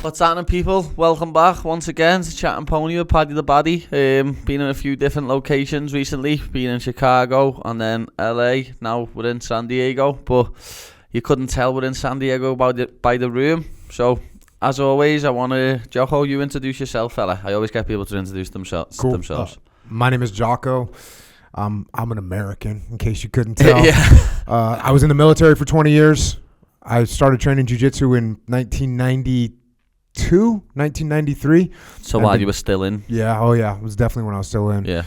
What's happening, people? Welcome back once again to Chattin Pony with Paddy The Baddy. Been in a few different locations recently. Been in Chicago and then LA. Now we're in San Diego, but you couldn't tell we're in San Diego by the room. So, as always, I want to, Jocko, you introduce yourself, fella. I always get people to introduce themselves. Cool. My name is Jocko. I'm an American, in case you couldn't tell. I was in the military for 20 years. I started training jiu-jitsu in 1993. So while you were still in? Yeah, it was definitely when I was still in. Yeah.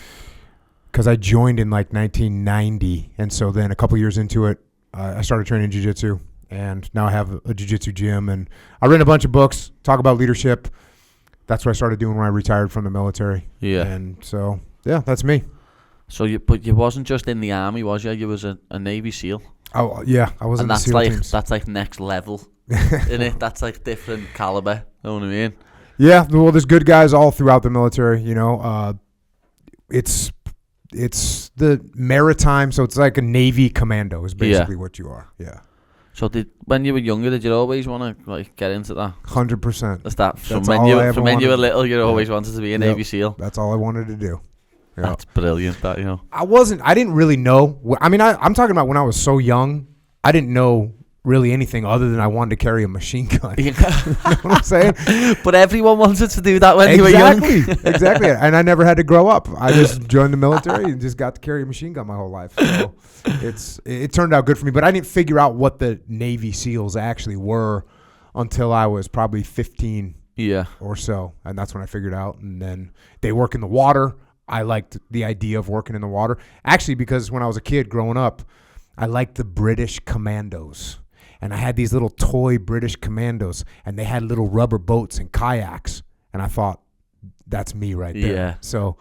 Because I joined in like 1990, and so then a couple years into it, I started training jiu-jitsu, and now I have a jiu-jitsu gym, and I read a bunch of books, talk about leadership. That's what I started doing when I retired from the military. Yeah. And so, yeah, that's me. So but you wasn't just in the army, was you? You was a Navy SEAL. Oh, yeah, I was in the SEAL teams. That's like next level, isn't it? That's like different caliber, you know what I mean? Yeah, well, there's good guys all throughout the military, you know. It's the maritime, so it's like a Navy commando is basically what you are, yeah. So when you were younger, did you always want to like get into that? 100%. That's that. From when you were little, you always wanted to be a Navy SEAL? That's all I wanted to do. Yeah. That's brilliant, that, you know. I didn't really know. I mean, I'm talking about when I was so young, I didn't know really anything other than I wanted to carry a machine gun. You know what I'm saying? But everyone wanted to do that when you were young. Exactly. And I never had to grow up. I just joined the military and just got to carry a machine gun my whole life. So it turned out good for me. But I didn't figure out what the Navy SEALs actually were until I was probably 15 or so. And that's when I figured out. And then they work in the water. I liked the idea of working in the water. Actually, because when I was a kid growing up, I liked the British Commandos. And I had these little toy British Commandos, and they had little rubber boats and kayaks. And I thought, that's me right there. Yeah. So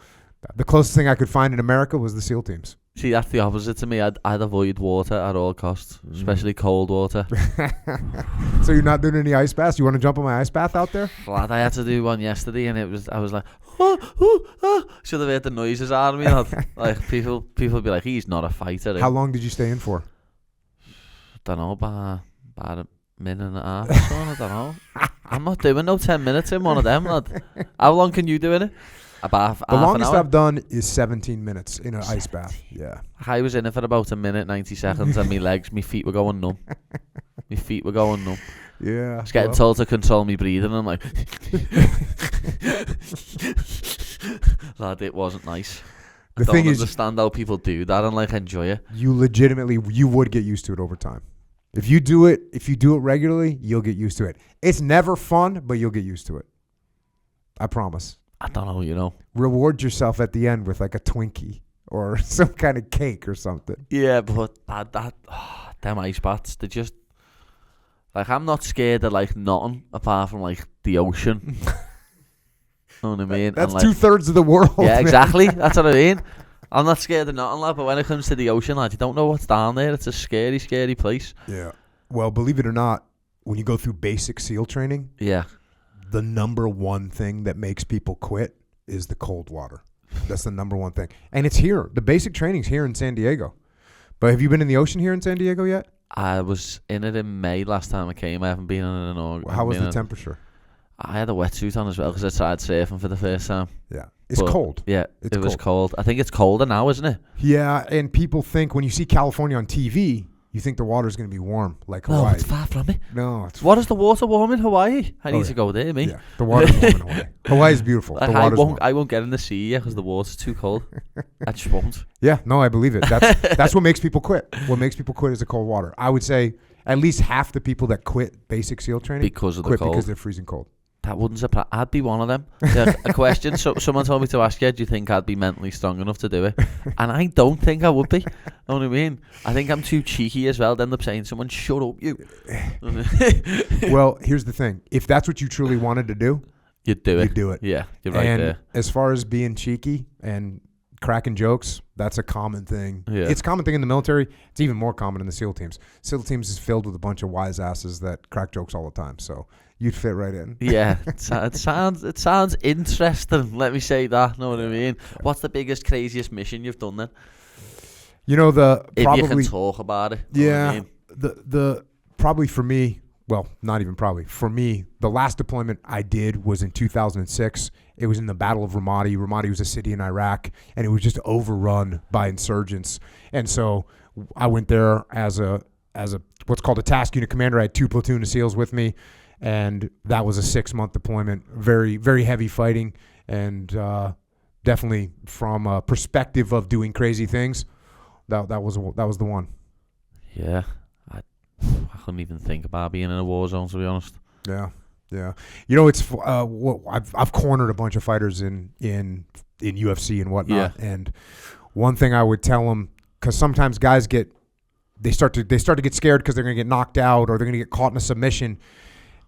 the closest thing I could find in America was the SEAL teams. See, that's the opposite to me. I'd avoid water at all costs, especially cold water. So you're not doing any ice baths? You want to jump on my ice bath out there? Lad, I had to do one yesterday, and I was like, should have heard the noises out of me. Like people be like, he's not a fighter. How long did you stay in for? Don't know, about a minute and a half or so. I don't know. I'm not doing no 10 minutes in one of them, lad. How long can you do in it? About the longest I've done is 17 minutes in an ice bath. Yeah. I was in it for about a minute, 90 seconds, and my feet were going numb. Yeah. I was getting told to control me breathing, and I'm like, lad, it wasn't nice. I don't understand how people do that and like enjoy it. You would get used to it over time. If you do it regularly, you'll get used to it. It's never fun, but you'll get used to it. I promise. I don't know, you know. Reward yourself at the end with like a Twinkie or some kind of cake or something. Yeah, but them ice baths, they just, like, I'm not scared of like nothing apart from like the ocean. You know what I mean? That's like, 2/3 of the world. Yeah, exactly. That's what I mean. I'm not scared of nothing, lad, but when it comes to the ocean, lad, you don't know what's down there. It's a scary, scary place. Yeah. Well, believe it or not, when you go through basic SEAL training, the number one thing that makes people quit is the cold water. That's the number one thing. And it's here. The basic training's here in San Diego. But have you been in the ocean here in San Diego yet? I was in it in May last time I came. I haven't been in it in August. How was the temperature? I had a wetsuit on as well because I tried surfing for the first time. Yeah. It's cold. Yeah, it was cold. I think it's colder now, isn't it? Yeah, and people think when you see California on TV, you think the water's going to be warm like Hawaii. No, it's far from it. No. What is the water warm in Hawaii? I need to go there, mate. Yeah, the water's warm in Hawaii. Hawaii's beautiful. Like, I won't get in the sea because the water's too cold. I just won't. Yeah, no, I believe it. That's what makes people quit. What makes people quit is the cold water. I would say at least half the people that quit basic SEAL training because of the cold. Because they're freezing cold. That wouldn't surprise. I'd be one of them. Yeah, a question. So someone told me to ask you, do you think I'd be mentally strong enough to do it? And I don't think I would be. You know what I mean? I think I'm too cheeky as well. To end up saying, someone, shut up, you. Well, here's the thing. If that's what you truly wanted to do, you'd do it. You'd do it. Yeah, you're right there. As far as being cheeky and cracking jokes, that's a common thing. Yeah. It's a common thing in the military. It's even more common in the SEAL teams. SEAL teams is filled with a bunch of wise asses that crack jokes all the time. So you'd fit right in. Yeah, it sounds interesting. Let me say that. Know what I mean? What's the biggest, craziest mission you've done then? You know, if you can talk about it. Yeah, the probably for me well, not even probably. For me, the last deployment I did was in 2006. It was in the Battle of Ramadi. Ramadi was a city in Iraq, and it was just overrun by insurgents. And so I went there as a what's called a task unit commander. I had 2 platoon of SEALs with me, and that was a 6-month deployment. Very, very heavy fighting, and definitely from a perspective of doing crazy things, that was the one. Yeah, I couldn't even think about being in a war zone, to be honest. Yeah. You know, it's I've cornered a bunch of fighters in UFC and whatnot, and one thing I would tell them, because sometimes guys they start to get scared because they're going to get knocked out or they're going to get caught in a submission,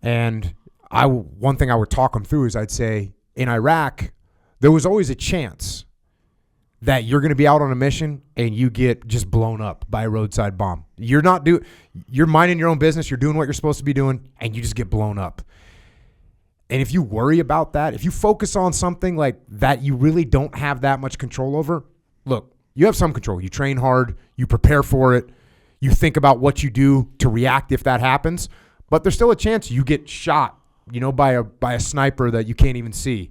and one thing I would talk them through is I'd say, in Iraq, there was always a chance that you're going to be out on a mission and you get just blown up by a roadside bomb. You're minding your own business, you're doing what you're supposed to be doing, and you just get blown up. And if you worry about that, if you focus on something like that you really don't have that much control over, look, you have some control. You train hard, you prepare for it, you think about what you do to react if that happens, but there's still a chance you get shot, by a sniper that you can't even see.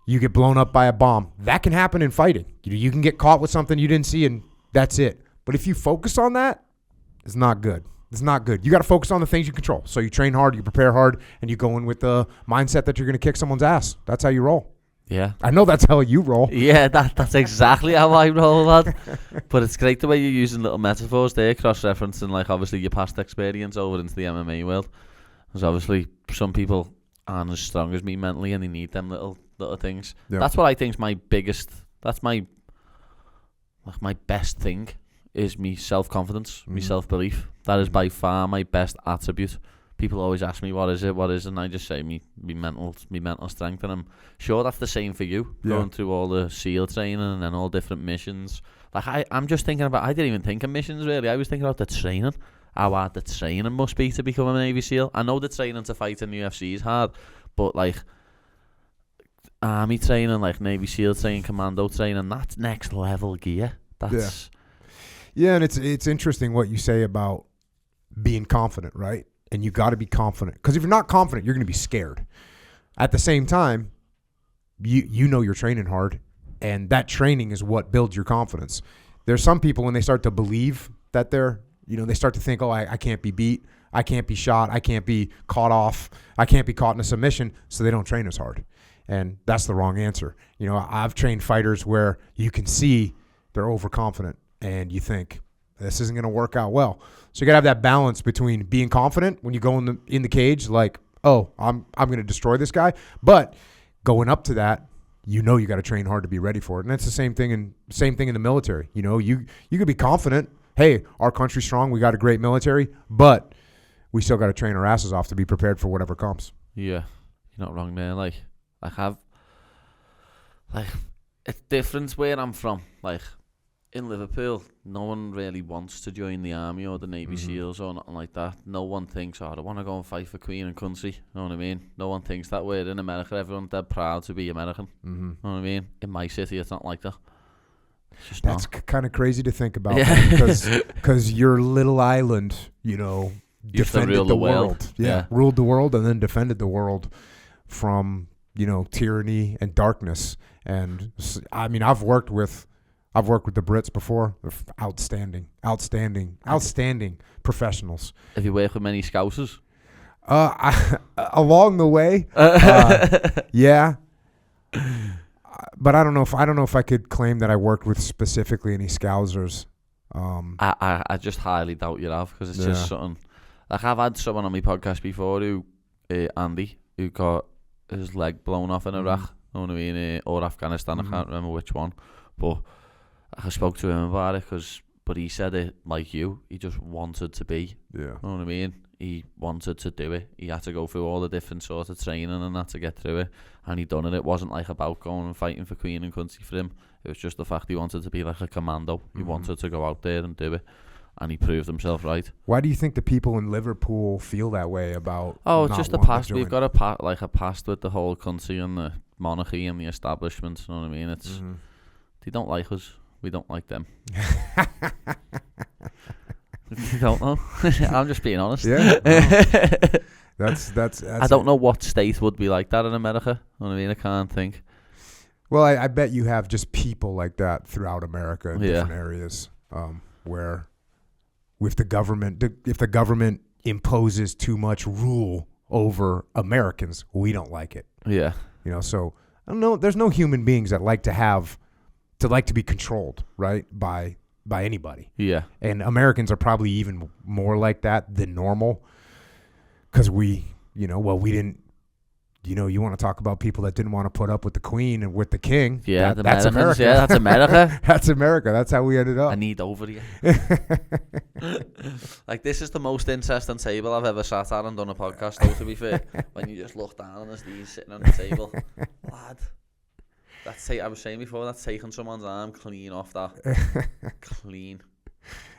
You get blown up by a bomb. That can happen in fighting. You can get caught with something you didn't see, and that's it. But if you focus on that, it's not good. It's not good. You got to focus on the things you control. So you train hard, you prepare hard, and you go in with the mindset that you're going to kick someone's ass. That's how you roll. Yeah. I know that's how you roll. Yeah, that's exactly how I roll, lad. But it's great the way you're using little metaphors there, cross-referencing, like, obviously your past experience over into the MMA world. Because obviously some people aren't as strong as me mentally, and they need them little things. Yep. That's what I think is my biggest. That's my best thing is me self-confidence, me self-belief. That is by far my best attribute. People always ask me what is it, and I just say me mental strength, and I'm sure that's the same for you. Yeah. Going through all the SEAL training and then all different missions. Like I'm just thinking about. I didn't even think of missions really. I was thinking about the training. How hard the training must be to become a Navy SEAL. I know the training to fight in the UFC is hard, but like army training, like Navy SEAL training, commando training, that's next level gear. That's and it's interesting what you say about being confident, right? And you got to be confident, because if you're not confident, you're going to be scared. At the same time, you know you're training hard, and that training is what builds your confidence. There's some people, when they start to believe that they start to think, oh, I can't be beat, I can't be shot, I can't be caught off, I can't be caught in a submission, so they don't train as hard. And that's the wrong answer. I've trained fighters where you can see they're overconfident, and you think, this isn't going to work out well. So you got to have that balance between being confident when you go in the cage, like, oh, I'm going to destroy this guy, but going up to that, you got to train hard to be ready for it. And that's the same thing in the military. You could be confident, hey, our country's strong, we got a great military, but we still got to train our asses off to be prepared for whatever comes. Yeah, you're not wrong there. Like it's different where I'm from. Like in Liverpool, no one really wants to join the army or the Navy SEALs or nothing like that. No one thinks, I want to go and fight for Queen and country. You know what I mean? No one thinks that way. In America, everyone's dead proud to be American. You know what I mean? In my city, it's not like that. That's kind of crazy to think about, because your little island, defended the world. Ruled the world and then defended the world from, tyranny and darkness. And I mean, I've worked with the Brits before. They're outstanding professionals. Have you worked with many Scousers? Along the way, yeah. But I don't know if I could claim that I worked with specifically any Scousers. I just highly doubt you have, because it's just something. Like, I've had someone on my podcast before Andy, who got his leg blown off in Iraq. You know what I mean? Or Afghanistan. I can't remember which one, but I spoke to him about it, but he said it like you. He just wanted to be. Yeah. You know what I mean? He wanted to do it. He had to go through all the different sorts of training and that to get through it, and he done it. It wasn't like about going and fighting for Queen and country for him. It was just the fact he wanted to be like a commando. He wanted to go out there and do it, and he proved himself right. Why do you think the people in Liverpool feel that way about? Oh, it's just the past. We've got a past with the whole country and the monarchy and the establishment. You know what I mean? It's they don't like us. We don't like them. You don't know. I'm just being honest. Yeah. That's I don't know what state would be like that in America. You know what I mean? I can't think. Well, I bet you have just people like that throughout America in different areas, where if the government imposes too much rule over Americans, we don't like it. Yeah. You know, so I don't know. There's no human beings that like to be controlled, right, by anybody. Yeah. And Americans are probably even more like that than normal, because we didn't. You want to talk about people that didn't want to put up with the Queen and with the King. Yeah, that's America. Yeah, that's America. That's America. That's how we ended up. I need over you. Like, this is the most interesting table I've ever sat at and done a podcast, though, to be fair. When you just look down and there's these sitting on the table. Lad, I was saying before, that's taking someone's arm clean off that. Clean.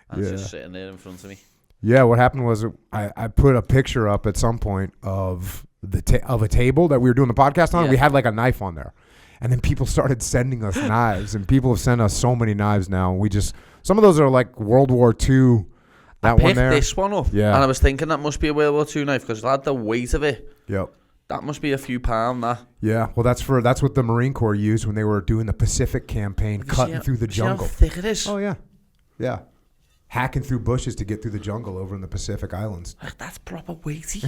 And just sitting there in front of me. Yeah, what happened was I put a picture up at some point of a table that we were doing the podcast on. Yeah. We had like a knife on there, and then people started sending us knives, and people have sent us so many knives now. Some of those are like World War II. That one there. I picked this one up, and I was thinking that must be a World War II knife because the weight of it. Yep. That must be a few pounds. That. Yeah. Well, that's what the Marine Corps used when they were doing the Pacific campaign, cutting through the jungle. See how thick it is? Oh yeah. Yeah. Hacking through bushes to get through the jungle over in the Pacific Islands. Like, that's proper weighty.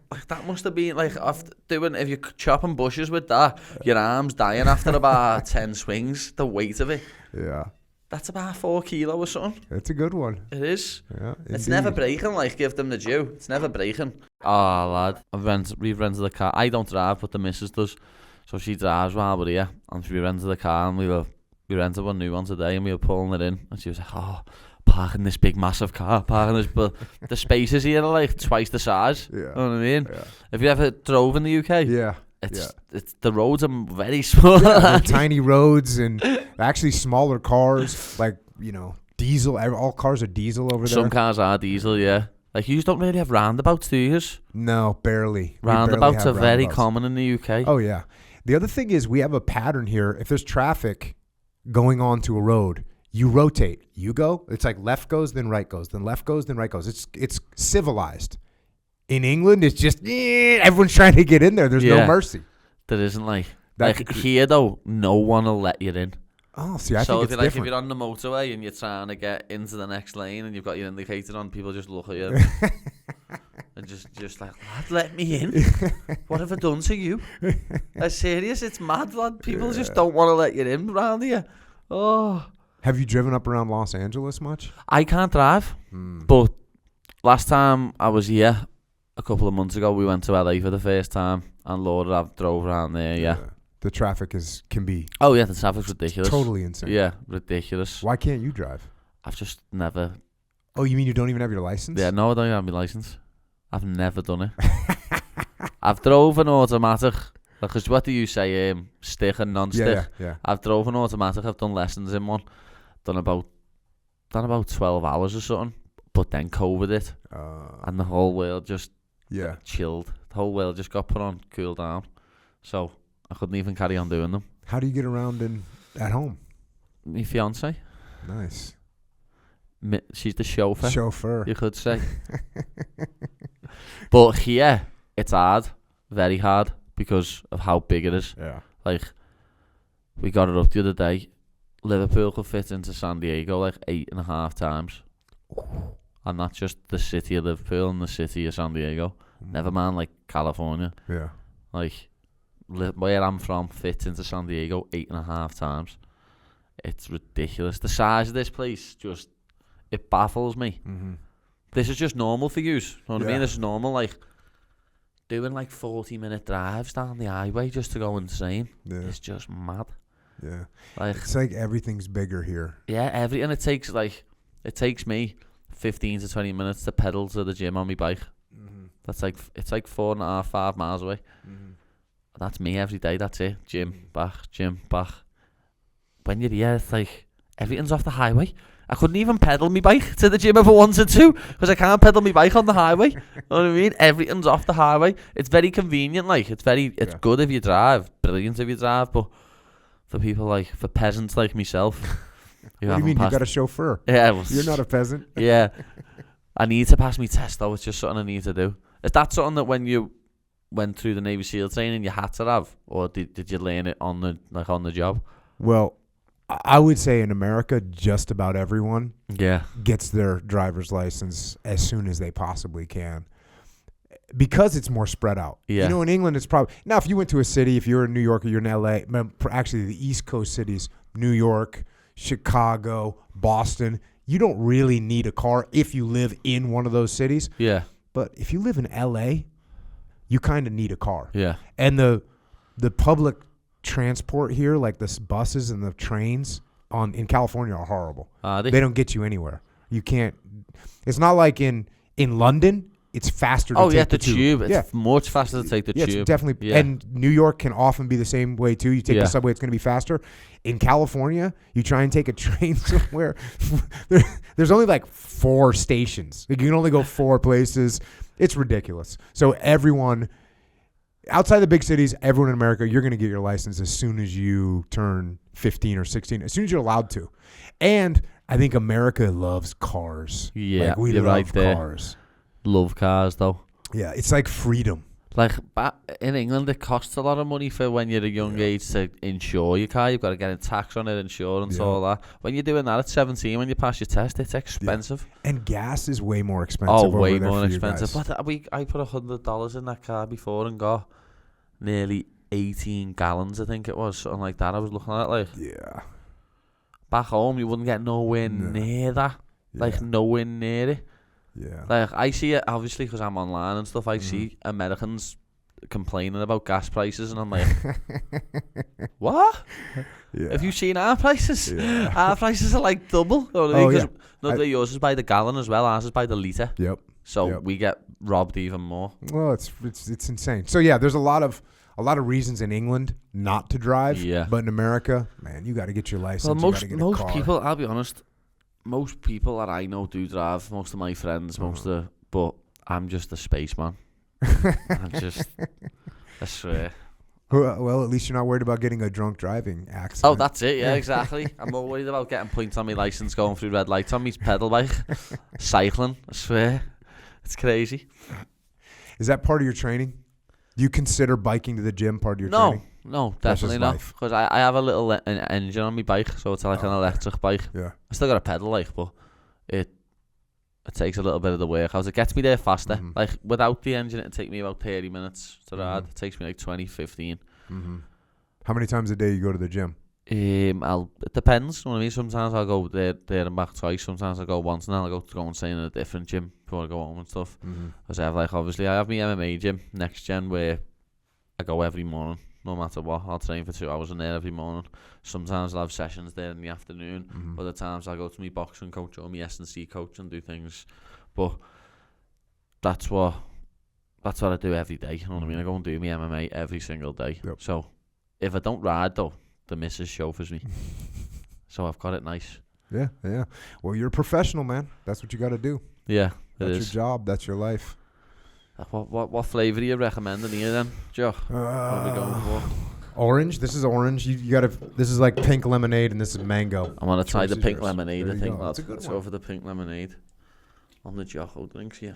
Like, that must have been like if you're chopping bushes with that, your arm's dying after about 10 swings. The weight of it. Yeah. That's about 4 kilos or something. It's a good one. It is. Yeah. It's never breaking. Like, give them the due. It's never breaking. Oh, lad, we've rented a car. I don't drive, but the missus does. So she drives while we're here, and we rented the car, and we rented one new one today, and we were pulling it in, and she was like, "Oh, parking this big massive car, but the spaces here are like twice the size." Yeah. You know what I mean? Yeah. Have you ever drove in the UK? Yeah. It's the roads are very small. Yeah, tiny roads and actually smaller cars, like, diesel. All cars are diesel over there. Some cars are diesel, yeah. Like, you don't really have roundabouts, do you? No, barely. Roundabouts are very common in the UK. Oh yeah. The other thing is we have a pattern here. If there's traffic going on to a road, you rotate. You go. It's like left goes, then right goes, then left goes, then right goes. It's civilized. In England, it's just everyone's trying to get in there. There's no mercy. There isn't like here though. No one will let you in. Oh, see, I think it's different. If you're on the motorway and you're trying to get into the next lane and you've got your indicator on, people just look at you and just like, lad, let me in. What have I done to you? I'm serious. It's mad, lad. People just don't want to let you in around here. Oh. Have you driven up around Los Angeles much? I can't drive, but last time I was here, a couple of months ago, we went to LA for the first time, and Lord, I've drove around there, yeah. The traffic can be... Oh, yeah, the traffic's ridiculous. Totally insane. Yeah, ridiculous. Why can't you drive? I've just never... Oh, you mean you don't even have your license? Yeah, no, I don't even have my license. I've never done it. I've drove an automatic, because what do you say, stick and non-stick? Yeah. I've drove an automatic, I've done lessons in one, done about 12 hours or something, but then COVID it, and the whole world just... chilled. The whole world just got put on cool down, so I couldn't even carry on doing them. How do you get around at home? My fiancée. Nice. She's the chauffeur. You could say. But here it's hard, very hard, because of how big it is. Yeah. Like, we got it up the other day. Liverpool could fit into San Diego like 8.5 times. And that's just the city of Liverpool and the city of San Diego. Never mind, like, California. Yeah. Like, where I'm from fits into San Diego 8.5 times. It's ridiculous. The size of this place it baffles me. Mm-hmm. This is just normal for you. You know what I mean? This is normal, like, doing like 40-minute drives down the highway just to go insane. Yeah. It's just mad. Yeah. Like, it's like everything's bigger here. Yeah, and it takes me 15 to 20 minutes to pedal to the gym on my bike. Mm-hmm. It's like 4.5, 5 miles away. Mm-hmm. That's me every day. That's it. Gym, back. When you're here, it's like everything's off the highway. I couldn't even pedal my bike to the gym if I wanted to, because I can't pedal my bike on the highway. You know what I mean? Everything's off the highway. It's very convenient. Like, it's good if you drive, brilliant if you drive, but for people for peasants like myself, What do you mean? You got a chauffeur. Yeah. Well, you're not a peasant. Yeah. I need to pass my test though. It's just something I need to do. Is that something that when you went through the Navy SEAL training you had to have, or did you learn it on the job? Well, I would say in America, just about everyone gets their driver's license as soon as they possibly can, because it's more spread out. Yeah. You know, in England, it's probably now. If you went to a city, if you're in New York or you're in LA, actually the East Coast cities, New York, Chicago, Boston, you don't really need a car if you live in one of those cities. Yeah. But if you live in LA, you kind of need a car. Yeah. And the public transport here, like the buses and the trains in California, are horrible. They don't get you anywhere. You can't. It's not like in London. It's faster to take the tube. It's much faster to take the tube. It's definitely. Yeah. And New York can often be the same way too. You take the subway, it's going to be faster. In California, you try and take a train somewhere. There's only like 4 stations. Like, you can only go 4 places. It's ridiculous. So everyone outside the big cities, everyone in America, you're going to get your license as soon as you turn 15 or 16, as soon as you're allowed to. And I think America loves cars. Yeah, like, we love right there. cars. Love cars though. Yeah, it's like freedom. Like in England, it costs a lot of money for when you're a young age to insure your car. You've got to get a tax on it, insurance, all that. When you're doing that at 17, when you pass your test, it's expensive. Yeah. And gas is way more expensive. Oh, way more expensive. But I put $100 in that car before and got nearly 18 gallons, I think it was, something like that. I was looking at it yeah. Back home, you wouldn't get nowhere near that. Like nowhere near it. Yeah. Like, I see it, obviously, because I'm online and stuff. I see Americans complaining about gas prices, and I'm like, what? Yeah. Have you seen our prices? Yeah. Our prices are like double. Because yours is by the gallon as well. Ours is by the litre. Yep. So we get robbed even more. Well, it's insane. So yeah, there's a lot of reasons in England not to drive. Yeah. But in America, man, you got to get your license. Well, most people, I'll be honest. Most people that I know do drive. Most of my friends, but I'm just a spaceman. I swear. Well, at least you're not worried about getting a drunk driving accident. Oh, that's it. Yeah, exactly. I'm more worried about getting points on my license, going through red lights on my pedal bike, cycling. I swear, it's crazy. Is that part of your training? Do you consider biking to the gym part of your training? No, definitely not. Because I have a little engine on my bike, so it's like an electric bike. Yeah. I still got a pedal, but it takes a little bit of the work out. It gets me there faster. Mm-hmm. Like, without the engine, it'd take me about 30 minutes to ride. It takes me like 20, 15. Mm-hmm. How many times a day you go to the gym? It depends. You know what I mean? Sometimes I'll go there and back twice. Sometimes I'll go once, and then I'll go and stay in a different gym before I go home and stuff. Because I have, like, obviously, I have my MMA gym, Next Gen, where I go every morning. No matter what, I'll train for 2 hours in there every morning. Sometimes I'll have sessions there in the afternoon. Other times I'll go to my boxing coach or my S&C coach and do things. But that's what I do every day. You know what I mean? I go and do my MMA every single day. Yep. So if I don't ride, though, the missus chauffeurs me. So I've got it nice. Yeah. Well, you're a professional, man. That's what you got to do. Yeah, that's your job. That's your life. What flavour do you recommend in here then, Joe? What are we going for? Orange. This is orange. You gotta. This is like pink lemonade, and this is mango. I'm gonna try the pink lemonade. I think let's go for the pink lemonade on the Jocko drinks. Yeah.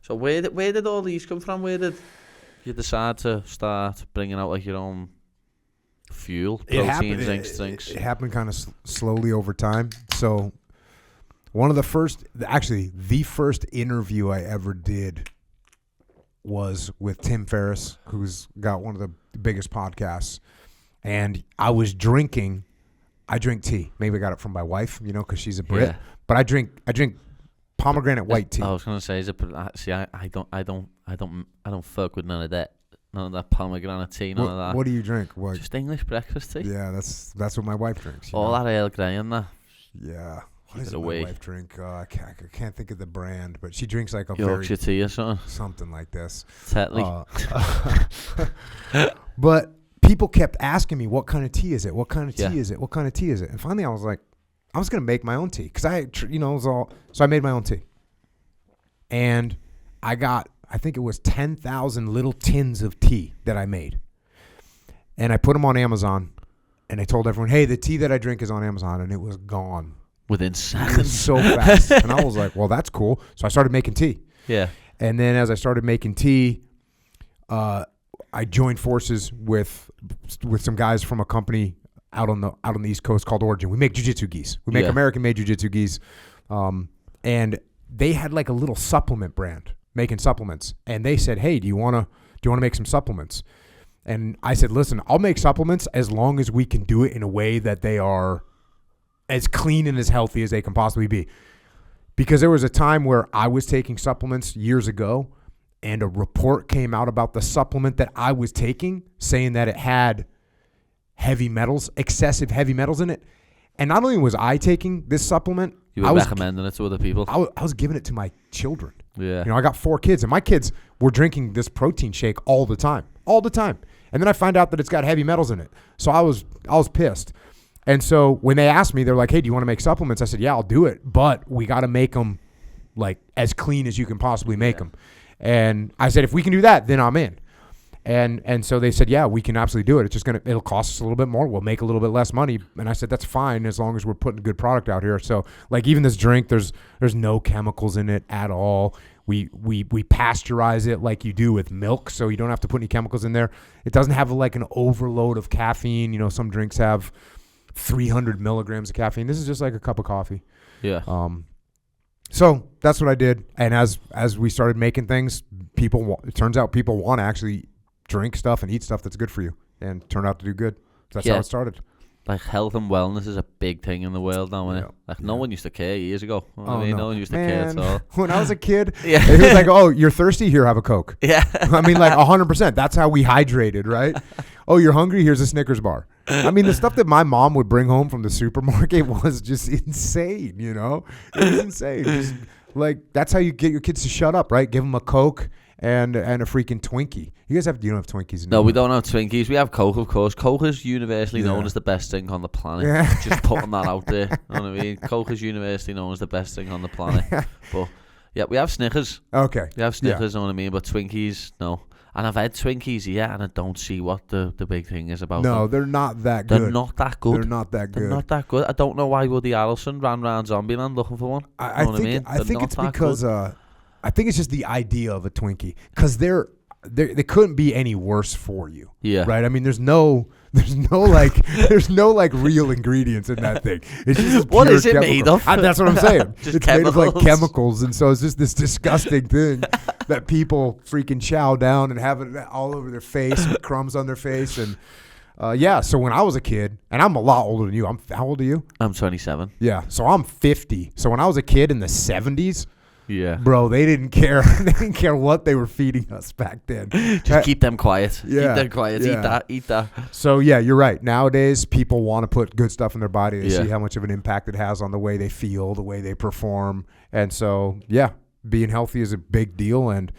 So where did all these come from? Where did you decide to start bringing out like your own fuel, protein drinks? It happened kind of slowly over time. So. One of the first interview I ever did was with Tim Ferriss, who's got one of the biggest podcasts. And I was drinking. I drink tea. Maybe I got it from my wife, because she's a Brit. Yeah. But I drink pomegranate white tea. I was gonna say, I don't fuck with none of that. None of that pomegranate tea. None of that. What do you drink? What? Just English breakfast tea. Yeah, that's what my wife drinks. All that Earl Grey and that. Yeah. What does my wife drink? I can't think of the brand, but she drinks like a Yorkshire tea or something like this. Tetley. But people kept asking me, what kind of tea is it? What kind of tea is it? What kind of tea is it? And finally I was like, I was going to make my own tea. Because so I made my own tea. And I think it was 10,000 little tins of tea that I made. And I put them on Amazon. and I told everyone, hey, the tea that I drink is on Amazon, and it was gone. Within It seconds. was so fast. And I was like, well, that's cool. So I started making tea. Yeah. And then as I started making tea, I joined forces with some guys from a company out on the East Coast called Origin. We make jiu-jitsu gis. We make American-made jiu-jitsu gis. And they had like a little supplement brand making supplements. And they said, hey, do you want to make some supplements? And I said, listen, I'll make supplements as long as we can do it in a way that they are as clean and as healthy as they can possibly be. Because there was a time where I was taking supplements years ago, and a report came out about the supplement that I was taking saying that it had heavy metals, excessive heavy metals in it. And not only was I taking this supplement, You were recommending it to other people. I was giving it to my children. Yeah. You know, I got 4 kids, and my kids were drinking this protein shake all the time. And then I find out that it's got heavy metals in it. So I was pissed. And so when they asked me, they're like, hey, do you want to make supplements? I said, yeah, I'll do it. But we got to make them like as clean as you can possibly make them. And I said, if we can do that, then I'm in. And so they said, yeah, we can absolutely do it. It's just it'll cost us a little bit more. We'll make a little bit less money. And I said, that's fine as long as we're putting a good product out here. So like even this drink, there's no chemicals in it at all. We pasteurize it like you do with milk, so you don't have to put any chemicals in there. It doesn't have like an overload of caffeine. You know, some drinks have 300 milligrams of caffeine. This is just like a cup of coffee. Yeah. So that's what I did. And as we started making things, it turns out people want to actually drink stuff and eat stuff that's good for you, and turned out to do good. That's how it started. Like health and wellness is a big thing in the world now, isn't it? Like no one used to care years ago. No one used to care at all. When I was a kid, it was like, oh, you're thirsty? Here, have a Coke. Yeah. I mean, like 100%. That's how we hydrated, right? Oh, you're hungry? Here's a Snickers bar. I mean, the stuff that my mom would bring home from the supermarket was just insane, you know? It was insane. Just, like, that's how you get your kids to shut up, right? Give them a Coke and a freaking Twinkie. You don't have Twinkies? No, we don't have Twinkies. We have Coke, of course. Coke is universally known as the best thing on the planet. Yeah. Just putting that out there. You know what I mean? Coke is universally known as the best thing on the planet. But, yeah, we have Snickers. Okay. We have Snickers, you know what I mean? But Twinkies, no. And I've had Twinkies, and I don't see what the big thing is about them. No, they're not that good. They're not that good. They're not that good. They're not that good. I don't know why Woody Harrelson ran around Zombieland looking for one. I think it's because I think it's just the idea of a Twinkie, because they couldn't be any worse for you. Yeah. Right. I mean, there's no like real ingredients in that thing. It's just what is it made of? That's what I'm saying. Just it's chemicals. made of like chemicals, and so it's just this disgusting thing that people freaking chow down and have it all over their face, with crumbs on their face, and so when I was a kid, and I'm a lot older than you. How old are you? I'm 27. Yeah. So I'm 50. So when I was a kid in the 70s. Yeah, bro, they didn't care. They didn't care what they were feeding us back then. Just keep them quiet. Yeah, keep them quiet. yeah. Eat that. So yeah, you're right. Nowadays, people want to put good stuff in their body. They see how much of an impact it has on the way they feel, the way they perform, and so being healthy is a big deal, and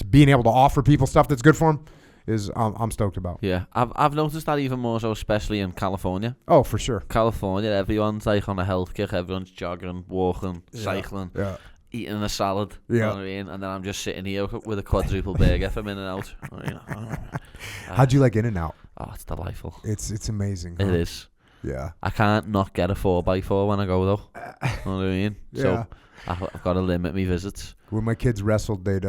being able to offer people stuff that's good for them is I'm stoked about. Yeah, I've noticed that even more so, especially in California. Oh, for sure. California, everyone's like on a health kick. Everyone's jogging, walking, cycling. Yeah. Eating a salad, you know what I mean? And then I'm just sitting here with a quadruple burger from In-N-Out. How'd you like In-N-Out? Oh, it's delightful. It's amazing. It is. Yeah. I can't not get a 4x4 when I go though. You know what I mean? Yeah. So I've got to limit my visits. When my kids wrestled, they'd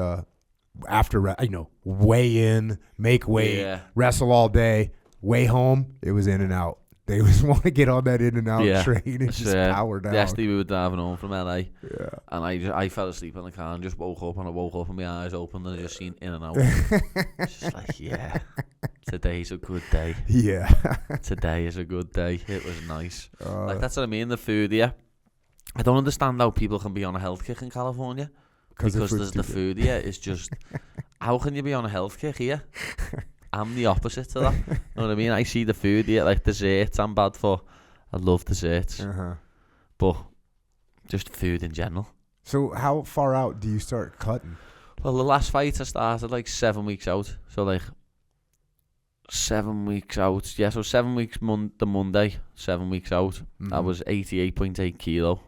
weigh in, make weight, wrestle all day, weigh home. It was In-N-Out. They just want to get on that In-N-Out train and just power down. Yesterday we were driving home from LA, and I fell asleep in the car and just woke up, and my eyes opened and I just seen In-N-Out. It's just like, today's a good day. Yeah, today is a good day. It was nice. Like that's what I mean. The food here. I don't understand how people can be on a health kick in California because the food here is just. How can you be on a health kick here? I'm the opposite to that. You know what I mean? I see the food here, like desserts I'm bad for. I love desserts. But just food in general. So how far out do you start cutting? Well, the last fight I started like 7 weeks out. So like 7 weeks out. Yeah, so 7 weeks the Monday, 7 weeks out. I was 88.8 kilo.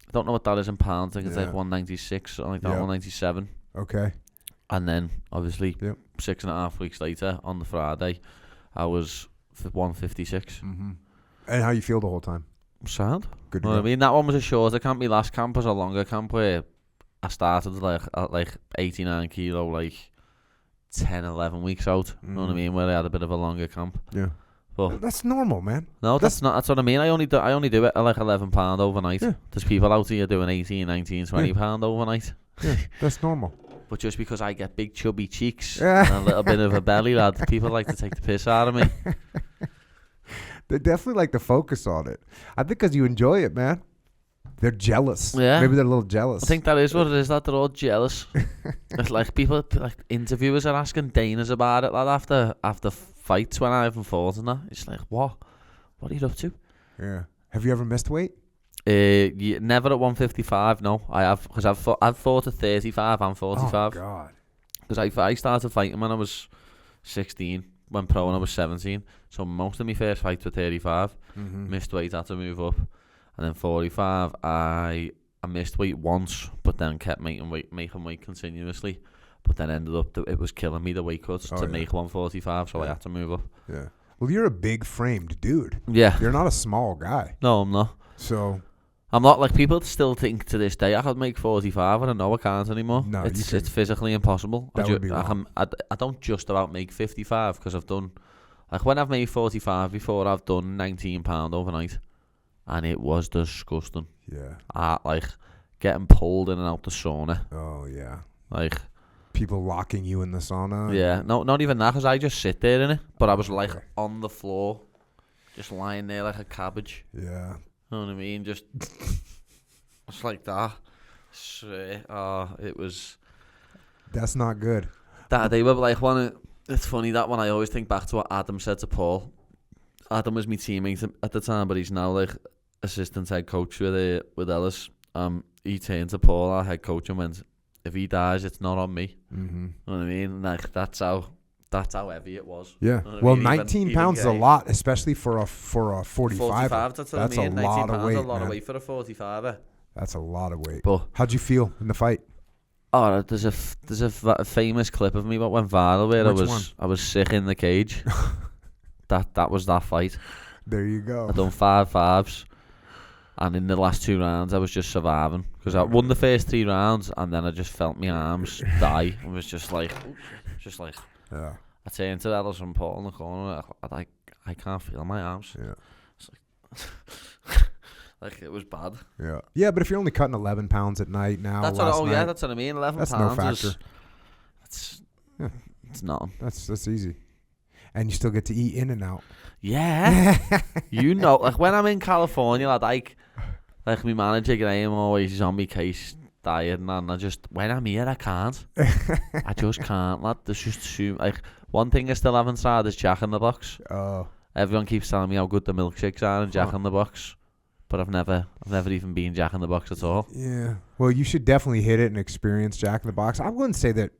I don't know what that is in pounds. I think it's like 196, something like that, 197. Okay. And then, obviously, 6.5 weeks later, on the Friday, I was 156. Mm-hmm. And how you feel the whole time? I'm sad. Good. You know what I mean? That one was a shorter camp. My last camp was a longer camp where I started like at like 89 kilo, like 10, 11 weeks out. You know what I mean? Where I had a bit of a longer camp. Yeah. But that's normal, man. no, that's not. That's what I mean. I only do it at like £11 overnight. Yeah. There's people out here doing 18, 19, 20 pound overnight. Yeah, that's normal. But just because I get big chubby cheeks and a little bit of a belly, lad, people like to take the piss out of me. They definitely like to focus on it. I think because you enjoy it, man. They're jealous. Yeah. Maybe they're a little jealous. I think that is what it is, that they're all jealous. It's like people, like interviewers are asking Danas about it, lad, after fights when I haven't fought and that. It's like, what? What are you up to? Yeah. Have you ever missed weight? Yeah, never at 155, no. I have, because I've fought at 35 and 45. Oh, God. Because I started fighting when I was 16, went pro when I was 17. So most of my first fights were 35. Missed weight, had to move up. And then 45, I missed weight once, but then kept making weight continuously. But then ended up, it was killing me, the weight cuts, to make 145, so I had to move up. Yeah. Well, you're a big framed dude. Yeah. You're not a small guy. No, I'm not. So I'm not, like, people still think to this day I could make 45, and I know I can't anymore. No, it's physically impossible. That would be wrong. I don't just about make 55, because I've done, like, when I've made 45 before, I've done £19 overnight, and it was disgusting. Yeah. Like, getting pulled in and out the sauna. Oh, yeah. Like, people locking you in the sauna. yeah, no, not even that, because I just sit there in it, but I was, like, on the floor, just lying there like a cabbage. Yeah. You know what I mean? Just like that. It was. That's not good. That they were like it's funny that when I always think back to what Adam said to Paul. Adam was my teammate at the time, but he's now like assistant head coach with Ellis. He turned to Paul, our head coach, and went, "If he dies, it's not on me." Mm-hmm. You know what I mean? Like that's how heavy it was. Yeah. You know Well, I mean? 19 pounds is a lot, especially for a 45. 45. That's what I mean. 19 lot of pounds weight. A lot man. of weight for a 45. That's a lot of weight. But how'd you feel in the fight? oh, there's a famous clip of me what went viral where I was sick in the cage. that was that fight. There you go. I done 5 5s, and in the last 2 rounds I was just surviving because I won the first 3 rounds, and then I just felt my arms die. I was just like. Yeah. I turned to Ellis and Paul in the corner. I can't feel my arms. Yeah. It's like, like it was bad. Yeah. Yeah, but if you're only cutting 11 pounds at night now, That's that's what I mean. 11 that's pounds. No factor. It's nothing. That's easy. And you still get to eat in and out. Yeah. You know, like when I'm in California, like my manager Graham always is on me case dieting, and I just, when I'm here, I can't. I just can't, lad. There's just too, like, one thing I still haven't tried is Jack in the Box. Oh. Everyone keeps telling me how good the milkshakes are in Jack in the Box, but I've never even been Jack in the Box at all. Yeah. Well, you should definitely hit it and experience Jack in the Box. I wouldn't say that.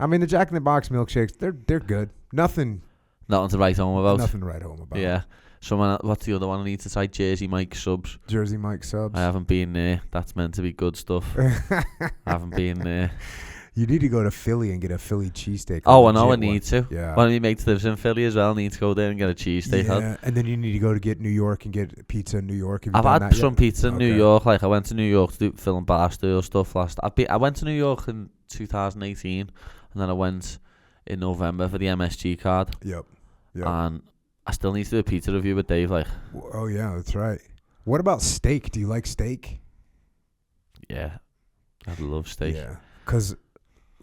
I mean, the Jack in the Box milkshakes, they're good. Nothing to write home about. Nothing to write home about. Yeah. What's the other one I need to try? Jersey Mike subs. Jersey Mike subs. I haven't been there. That's meant to be good stuff. I haven't been there. You need to go to Philly and get a Philly cheesesteak. Oh, I know I need to. Yeah. One of my mates lives in Philly as well. I need to go there and get a cheesesteak. Yeah, and then you need to go to get New York and get pizza in New York. I've had some pizza in New York. Like I went to New York to do film barstool stuff last. I went to New York in 2018, and then I went in November for the MSG card. Yep. And I still need to do a pizza review with Dave. Like, oh yeah, that's right. What about steak? Do you like steak? Yeah, I love steak. Yeah, because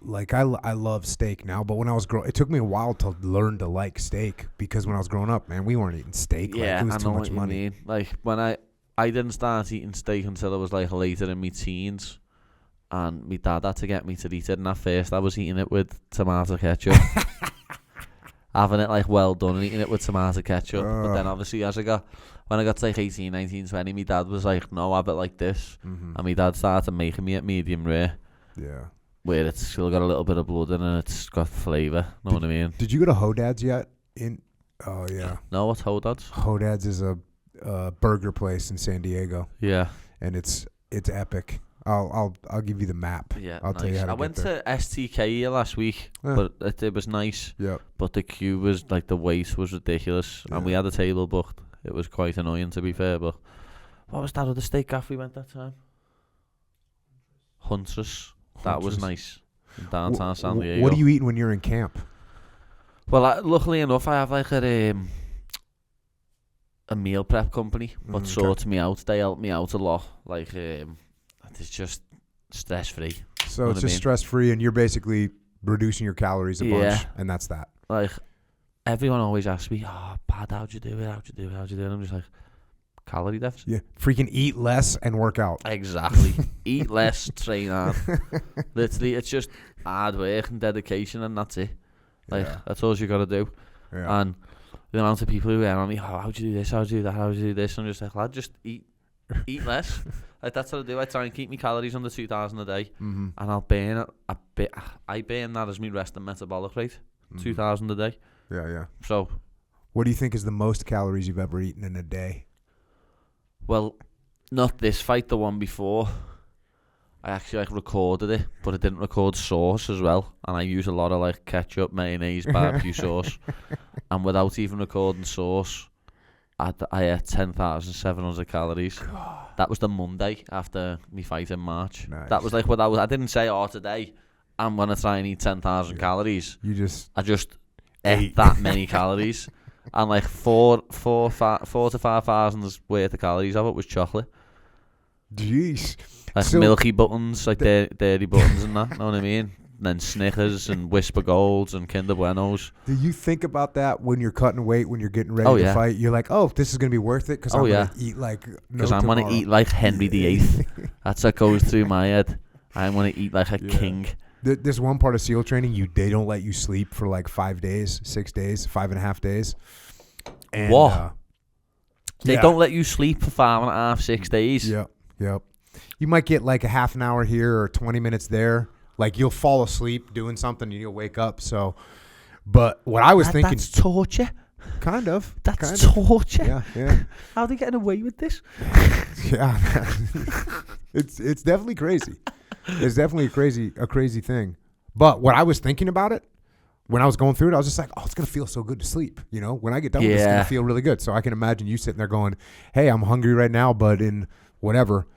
like I love steak now, but when I was it took me a while to learn to like steak because when I was growing up, man, we weren't eating steak. Yeah, like, it was I too know much what money. you mean. Like when I didn't start eating steak until I was like later in my teens, and my dad had to get me to eat it. And at first, I was eating it with tomato ketchup. Having it like well done and eating it with tomato ketchup. But then obviously when I got to like 18, 19, 20, my dad was like, no, have it like this. Mm-hmm. And my dad started making me at medium rare. Yeah. Where it's still got a little bit of blood in it and it's got flavour. Know what I mean? Did you go to Hodad's yet? Oh yeah. No, what's Hodad's? Hodad's is a burger place in San Diego. Yeah. And it's epic. I'll give you the map. Yeah, I'll tell you how to I went get there. to STK here last week, but it was nice. Yeah. But the queue was like the wait was ridiculous, and we had a table booked. It was quite annoying, to be fair. But what was that other steak gaff we went that time? Huntress. That was nice in downtown San Diego. What are you eating when you're in camp? Well, luckily enough, I have like a meal prep company, but sorts me out. They help me out a lot. Like it's just stress free. So it's just stress free, and you're basically reducing your calories a bunch, and that's that. Like everyone always asks me, "Oh, Pad, how'd you do it? How'd you do it? How'd you do it?" And I'm just like, calorie deficit. Yeah, freaking eat less and work out. Exactly. Eat less, train hard. Literally, it's just hard work and dedication, and that's it. Like that's all you gotta do. Yeah. And the amount of people who are on me, how'd you do this? How'd you do that? How'd you do this? I'm just like, lad, just eat less. Like that's what I do. I try and keep my calories under 2,000 a day, and I'll burn a bit. I burn that as my resting metabolic rate, 2,000 a day. Yeah. So, what do you think is the most calories you've ever eaten in a day? Well, not this fight, the one before. I actually recorded it, but I didn't record sauce as well, and I use a lot of like ketchup, mayonnaise, barbecue sauce, and without even recording sauce, I ate 10,700 calories. God. That was the Monday after me fight in March. Nice. That was like what I didn't say, today I'm gonna try and eat 10,000 calories. I just ate that many calories, and like 4 to 5,000 worth of calories of it was chocolate. Jeez. Like milky buttons, like dairy buttons and that, know what I mean? And then Snickers and Whisper Golds and Kinder Buenos. Do you think about that when you're cutting weight, when you're getting ready to fight? You're like, this is going to be worth it because I'm going to eat like Because I'm going to eat like Henry VIII. That's what goes through my head. I'm going to eat like a king. There's one part of SEAL training, they don't let you sleep for like 5 days, 6 days, 5.5 days. And, what? They don't let you sleep for 5.5, 6 days? Yep. You might get like a half an hour here or 20 minutes there. Like you'll fall asleep doing something and you'll wake up. So, but what I was thinking, that's torture. Kind of. That's torture. Yeah. How are they getting away with this? Yeah, it's definitely crazy. It's definitely a crazy thing. But what I was thinking about it when I was going through it, I was just like, it's gonna feel so good to sleep. You know, when I get done with this, it's gonna feel really good. So I can imagine you sitting there going, "Hey, I'm hungry right now, but in whatever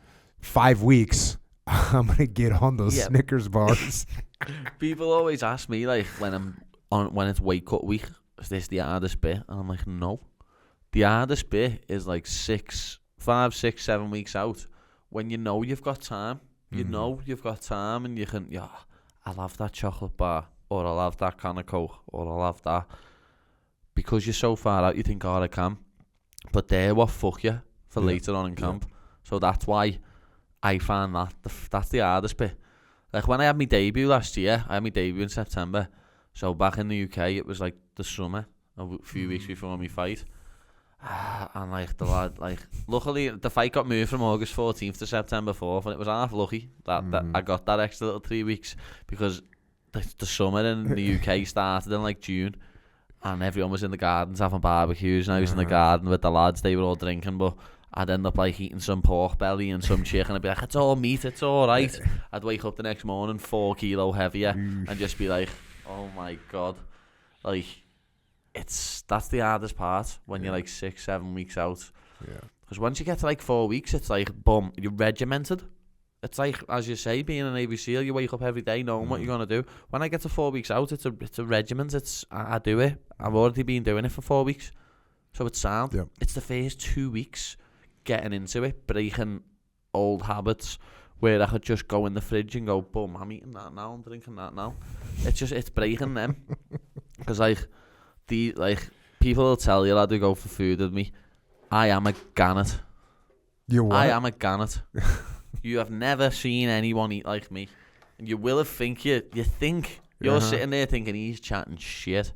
5 weeks, I'm gonna get on those Snickers bars." People always ask me like when it's weight cut week, is this the hardest bit? And I'm like, no. The hardest bit is like 5, 6, 7 weeks out when you know you've got time. You know you've got time and you can, I'll have that chocolate bar, or I'll have that can of Coke, or I'll have that. Because you're so far out, you think, I can. But they're what fuck you for later on in camp. So that's why I find that's the hardest bit. Like when I had my debut last year, I had my debut in September. So back in the UK, it was like the summer, a few weeks before my fight. And like the lad, luckily the fight got moved from August 14th to September 4th, and it was half lucky that I got that extra little 3 weeks because the summer in the UK started in like June, and everyone was in the gardens having barbecues, and I was in the garden with the lads. They were all drinking, but I'd end up like eating some pork belly and some chicken. I'd be like, it's all meat, it's all right. I'd wake up the next morning 4 kilo heavier and just be like, oh my god, like. That's the hardest part when you're like 6, 7 weeks out. Yeah. Because once you get to like 4 weeks, it's like, boom, you're regimented. It's like, as you say, being a Navy SEAL, you wake up every day knowing what you're going to do. When I get to 4 weeks out, it's a regiment. I do it. I've already been doing it for 4 weeks. So it's sound. Yep. It's the first 2 weeks getting into it, breaking old habits where I could just go in the fridge and go, boom, I'm eating that now, I'm drinking that now. It's breaking them. Because people will tell you, lad, who go for food with me, I am a gannet. You what? I am a gannet. You have never seen anyone eat like me. And you will have you're sitting there thinking he's chatting shit.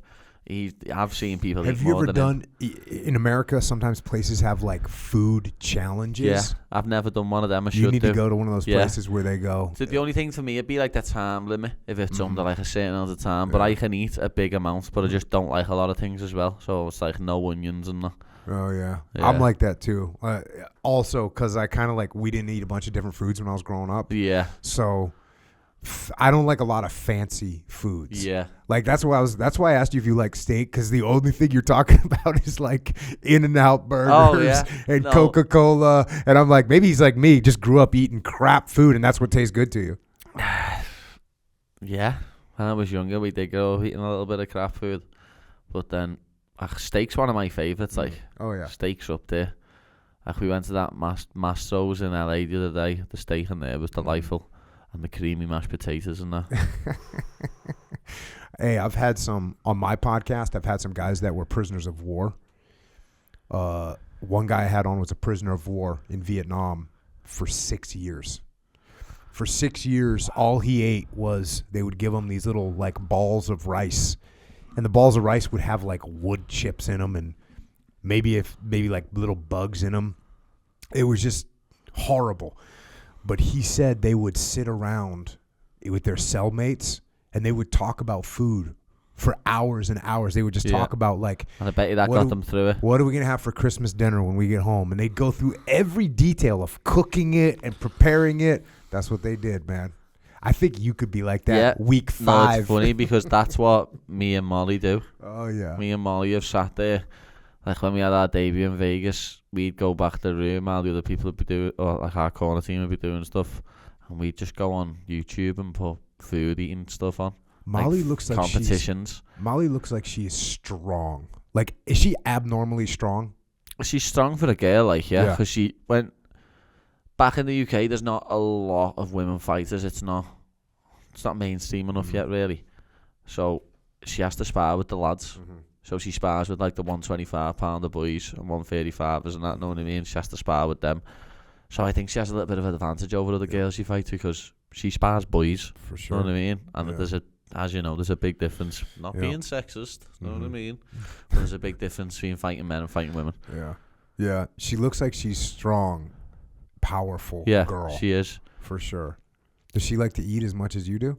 I've seen people have eat you more ever than done in America? Sometimes places have like food challenges. Yeah, I've never done one of them. You need to go to one of those places where they go. So the only thing for me would be like the time limit if it's under like a certain amount of time. But I can eat a big amount, but I just don't like a lot of things as well. So it's like no onions and that. Oh, yeah. Yeah. I'm like that, too. Also, because I kind of like, we didn't eat a bunch of different foods when I was growing up. Yeah. So I don't like a lot of fancy foods. Yeah. Like, that's why I asked you if you like steak, because the only thing you're talking about is like In-N-Out burgers and Coca-Cola. And I'm like, maybe he's like me, just grew up eating crap food, and that's what tastes good to you. Yeah. When I was younger, we did go eating a little bit of crap food. But then, steak's one of my favourites. Like, oh, yeah. Steak's up there. Like, we went to that Mastro's in LA the other day. The steak in there was delightful. And the creamy mashed potatoes and that. Hey, I've had some, on my podcast, I've had some guys that were prisoners of war. One guy I had on was a prisoner of war in Vietnam for 6 years. For 6 years, all he ate was, they would give him these little like balls of rice. And the balls of rice would have like wood chips in them and maybe like little bugs in them. It was just horrible. But he said they would sit around with their cellmates and they would talk about food for hours and hours. They would just talk about like, and I bet you that got them through it. What are we going to have for Christmas dinner when we get home? And they'd go through every detail of cooking it and preparing it. That's what they did, man. I think you could be like that week 5. No, it's funny because that's what me and Molly do. Oh, yeah. Me and Molly have sat there. Like when we had our debut in Vegas, we'd go back to the room while the other people would be doing, or like our corner team would be doing stuff. And we'd just go on YouTube and put food eating stuff on. Molly like looks like competitions. Molly looks like she is strong. Like, is she abnormally strong? She's strong for a girl, like, yeah. Because she went back in the UK, there's not a lot of women fighters. It's not mainstream enough yet, really. So she has to spar with the lads. Mm-hmm. So she spars with like the 125-pounder boys and 135ers and that, know what I mean? She has to spar with them. So I think she has a little bit of an advantage over other girls she fights because she spars boys. For sure. Know what I mean? And there's as you know, there's a big difference. Not being sexist, know what I mean? But there's a big difference between fighting men and fighting women. Yeah. Yeah. She looks like she's strong, powerful girl. Yeah, she is. For sure. Does she like to eat as much as you do?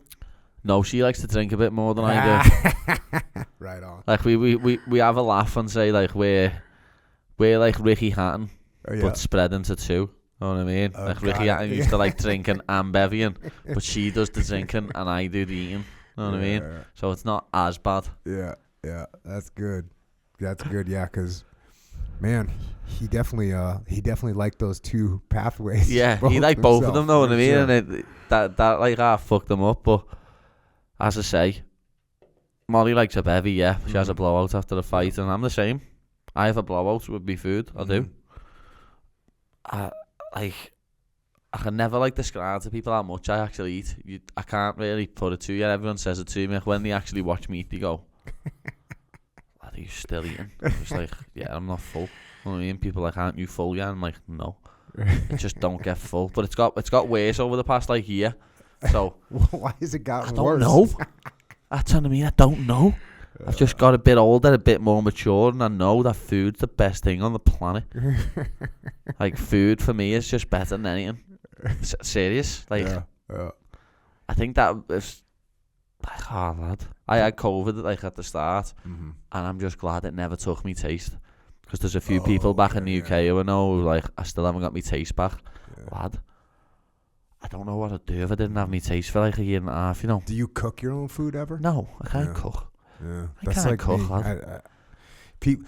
No, she likes to drink a bit more than I do. Right on. Like we have a laugh and say like we're like Ricky Hatton, but spread into two. Know what I mean? Like Ricky Hatton used to like drinking and bevying, but she does the drinking and I do the eating. Know what I mean? So it's not as bad. Yeah, that's good. That's good. Yeah, because man, he definitely liked those two pathways. Yeah, he liked both of them. Know what I mean? Sure. And that like I fucked them up, but. As I say, Molly likes a bevy, yeah. She has a blowout after the fight, and I'm the same. I have a blowout with me food, I do. I can never like describe to people how much I actually eat. I can't really put it to you. Everyone says it to me. When they actually watch me eat, they go, "Are you still eating?" It's like, yeah, I'm not full. You know what I mean? People are like, "Aren't you full yet?" I'm like, no. I just don't get full. But it's got worse over the past like year. So why has it gotten worse? I don't know. That's what I mean. I don't know. I've just got a bit older, a bit more mature, and I know that food's the best thing on the planet. Like food for me is just better than anything. Serious. Like I think that is like lad. I had COVID like at the start, and I'm just glad it never took me taste. Because there's a few people back in the UK who I know like I still haven't got my taste back, lad. I don't know what I'd do if I didn't have me taste for like a year and a half, you know. Do you cook your own food ever? No, I can't cook. Yeah, I can't cook, lad.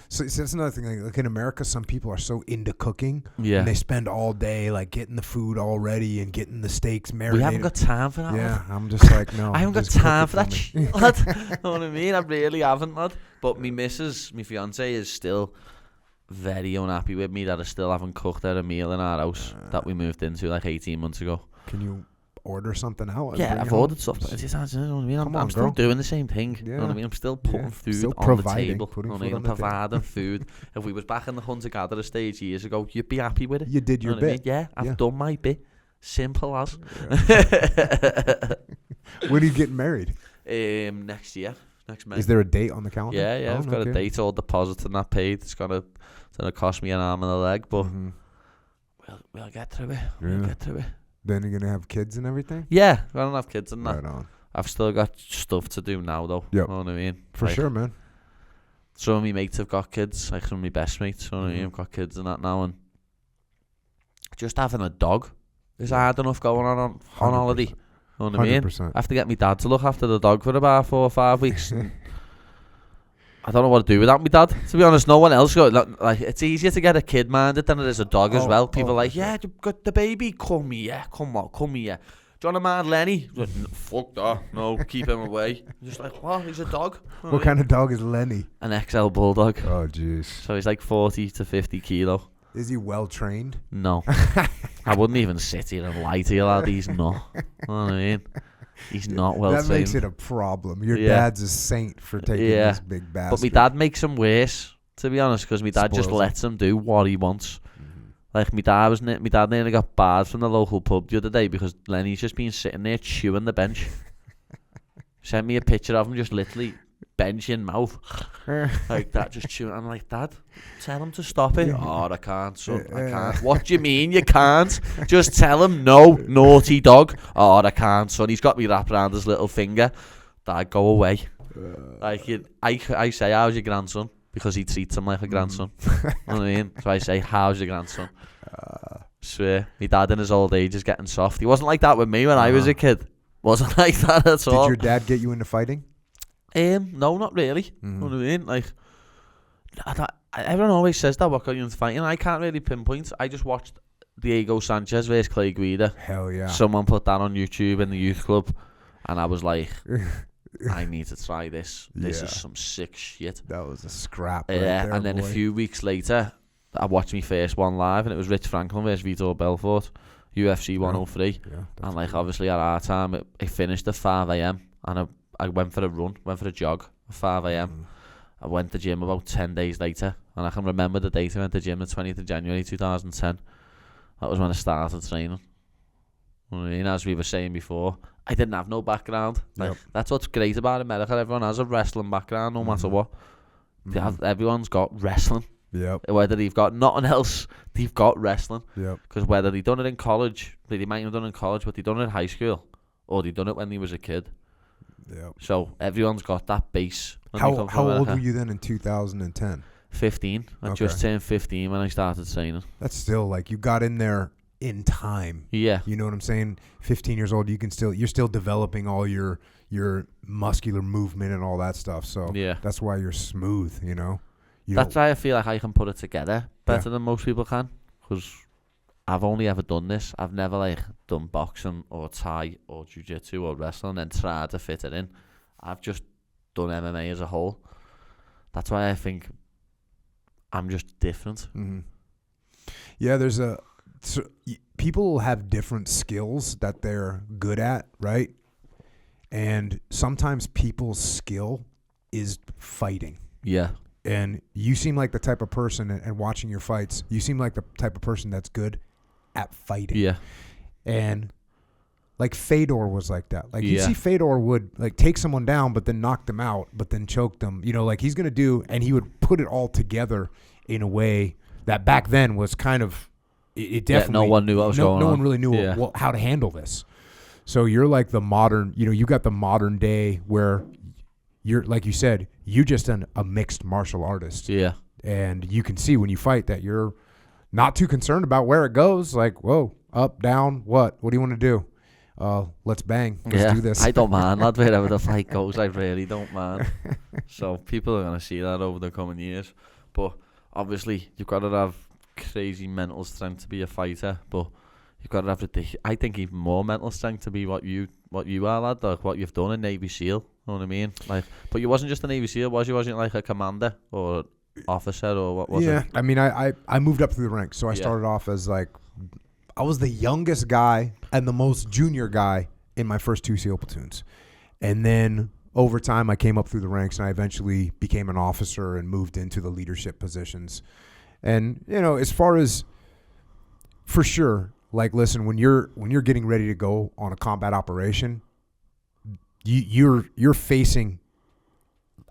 So that's another thing. Like in America, some people are so into cooking. Yeah. And they spend all day like getting the food all ready and getting the steaks marinated. We haven't got time for that. Yeah, I'm just like, no. I haven't got time for that shit, lad. Know what I mean? I really haven't, lad. But my fiancée, is still very unhappy with me that I still haven't cooked her a meal in our house that we moved into like 18 months ago. Can you order something out? Yeah, I've ordered stuff, but it's just, you know what I mean? I'm still doing the same thing. Yeah. You know what I mean? I'm still putting food still on the table. You know what I mean? Providing food. If we was back in the hunter-gatherer stage years ago, you'd be happy with it. You did your bit. I mean? Yeah, I've done my bit. Simple as. When are you getting married? Next year. Next May. Is there a date on the calendar? Yeah, I've got a date, all deposit and that paid. It's gonna cost me an arm and a leg, but we'll get through it. We'll get through it. Then you're gonna have kids and everything? Yeah, I don't have kids and that. Right on. I've still got stuff to do now though. Yep. You know what I mean? For sure, man. some of my mates have got kids, like some of my best mates, some of them have got kids and that now, and just having a dog is hard enough going on holiday. You know what I mean? 100%. I have to get my dad to look after the dog for about 4 or 5 weeks. I don't know what to do without my dad. To be honest, no one else got like. It's easier to get a kid minded than it is a dog as well. People are like, yeah, you got the baby. Come here, come here. Do you want to mind Lenny? Like, fuck that. No, keep him away. Just like, well, he's a dog. What kind of dog is Lenny? An XL bulldog. Oh, jeez. So he's like 40 to 50 kilo. Is he well trained? No. I wouldn't even sit here and lie to you, lad. He's not. You know what I mean? He's not well trained. That makes it a problem. Your dad's a saint for taking this big bastard. But my dad makes him worse, to be honest, because my dad just Spoils lets him do what he wants. Like my dad nearly got barred from the local pub the other day because Lenny's just been sitting there chewing the bench. Sent me a picture of him just literally bench in mouth like that, just chewing. I'm like, Dad, tell him to stop it. Oh, I can't, son. I can't. What do you mean you can't? Just tell him no, naughty dog. Oh, I can't, son. He's got me wrapped around his little finger. Dad, go away. Like I say, how's your grandson? Because he treats him like a grandson. You know what I mean? So I say, how's your grandson? Swear, my dad in his old age is getting soft. He wasn't like that with me when I was a kid. Wasn't like that at all. Did your dad get you into fighting? No, not really. You know what I mean? Like, everyone always says that, what got you into fighting? I can't really pinpoint. I just watched Diego Sanchez versus Clay Guida. Hell yeah. Someone put that on YouTube in the youth club, and I was like, I need to try this. This is some sick shit. That was a scrap. Yeah, right and then boy. a few weeks later, I watched my first one live, and it was Rich Franklin versus Vitor Belfort, UFC 103. Yeah, and like, obviously at our time, it finished at 5 a.m. and I went for a run, went for a jog at 5 a.m. I went to the gym about 10 days later, and I can remember the date I went to the gym, the 20th of January 2010. That was when I started training. I mean, as we were saying before, I didn't have no background. Like, that's what's great about America. Everyone has a wrestling background, no matter what. Everyone's got wrestling. Yep. Whether they've got nothing else, they've got wrestling. Yep. Because whether they done it in college, they might have done it in college, but they done it in high school, or they done it when they was a kid. Yep. So everyone's got that base. How old were you then in 2010? 15. I just turned 15 when I started training. That's still like, you got in there in time. Yeah. You know what I'm saying? 15 years old, you're still developing all your muscular movement and all that stuff. So yeah, that's why you're smooth, you know? That's why I feel like I can put it together better than most people can. Because I've only ever done this. I've never like done boxing or Thai or jiu-jitsu or wrestling and tried to fit it in. I've just done MMA as a whole. That's why I think I'm just different. Mm-hmm. Yeah, people have different skills that they're good at, right? And sometimes people's skill is fighting. Yeah. And you seem like the type of person, and watching your fights, you seem like the type of person that's good at fighting. Yeah. And like Fedor was like that. Like you see Fedor would like take someone down, but then knock them out, but then choke them. You know, like he's going to do, and he would put it all together in a way that back then was kind of, it definitely. No one knew what was going on. No one really knew how to handle this. So you're like the modern, you got the modern day where you're, like you said, you're just a mixed martial artist. Yeah. And you can see when you fight that you're not too concerned about where it goes. Like, whoa, up, down, what? What do you want to do? Let's bang. Let's do this. I don't mind that wherever the fight goes. I really don't mind. So people are going to see that over the coming years. But obviously, you've got to have crazy mental strength to be a fighter. But you've got to have, I think, even more mental strength to be what you are, lad. Like what you've done in Navy SEAL. You know what I mean? Like, but you wasn't just a Navy SEAL, was you? Wasn't like a commander or officer or what was it? Yeah, I mean, I moved up through the ranks. So I started off as like, I was the youngest guy and the most junior guy in my first 2 SEAL platoons. And then over time, I came up through the ranks, and I eventually became an officer and moved into the leadership positions. And, as far as, for sure, like, listen, when you're getting ready to go on a combat operation, you're facing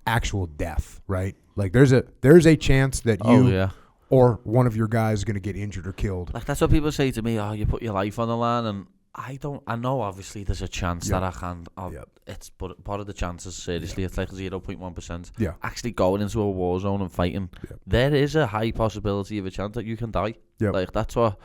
actual death, right? Like there's a chance that you or one of your guys is going to get injured or killed. Like that's what people say to me. Oh, you put your life on the line, and I know obviously there's a chance that I can. Yep. It's but part of the chances. Seriously, it's like 0.1%. Yeah. Actually going into a war zone and fighting, there is a high possibility of a chance that you can die. Yep. Like that's what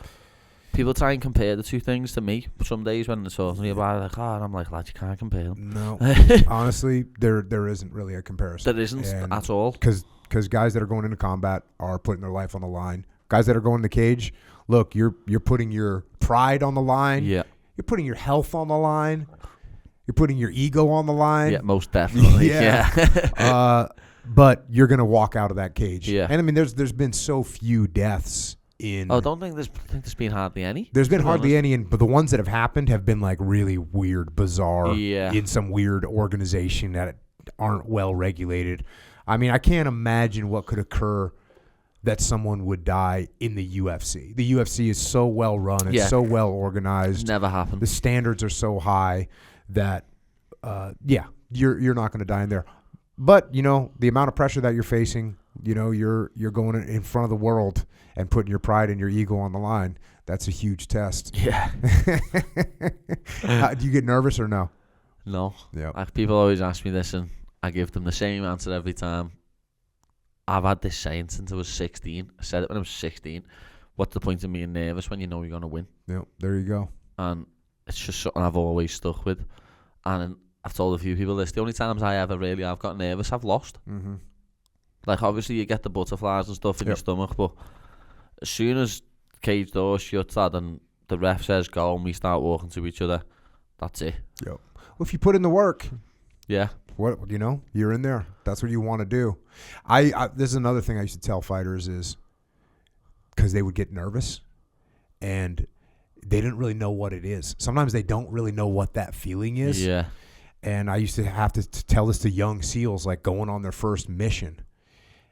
people try and compare the two things to me. Some days when they're talking to me about it, like, and I'm like, lad, you can't compare them. No, honestly, there isn't really a comparison. There isn't at all. Because guys that are going into combat are putting their life on the line. Guys that are going in the cage, look, you're putting your pride on the line. Yeah. You're putting your health on the line. You're putting your ego on the line. Yeah, most definitely. But you're gonna walk out of that cage. Yeah. And I mean, there's been so few deaths in. I don't think there's been hardly any. There's been hardly any, but the ones that have happened have been like really weird, bizarre. Yeah. In some weird organization that aren't well regulated. I mean, I can't imagine what could occur that someone would die in the UFC. The UFC is so well run. It's so well organized. Never happened. The standards are so high that, you're not going to die in there. But, the amount of pressure that you're facing, you're going in front of the world and putting your pride and your ego on the line. That's a huge test. Yeah. Do you get nervous or no? No. Yeah. People always ask me this, and I give them the same answer every time. I've had this saying since I was 16. I said it when I was 16. What's the point of being nervous when you know you're going to win? Yeah, there you go. And it's just something I've always stuck with. And I've told a few people this. The only times I've got nervous, I've lost. Mm-hmm. Like, obviously, you get the butterflies and stuff in your stomach, but as soon as the cage door shuts that and the ref says go and we start walking to each other, that's it. Yep. Well, if you put in the work... Yeah. What you're in there. That's what you want to do. This is another thing I used to tell fighters is because they would get nervous and they didn't really know what it is. Sometimes they don't really know what that feeling is. Yeah. And I used to have to tell this to young SEALs, like going on their first mission,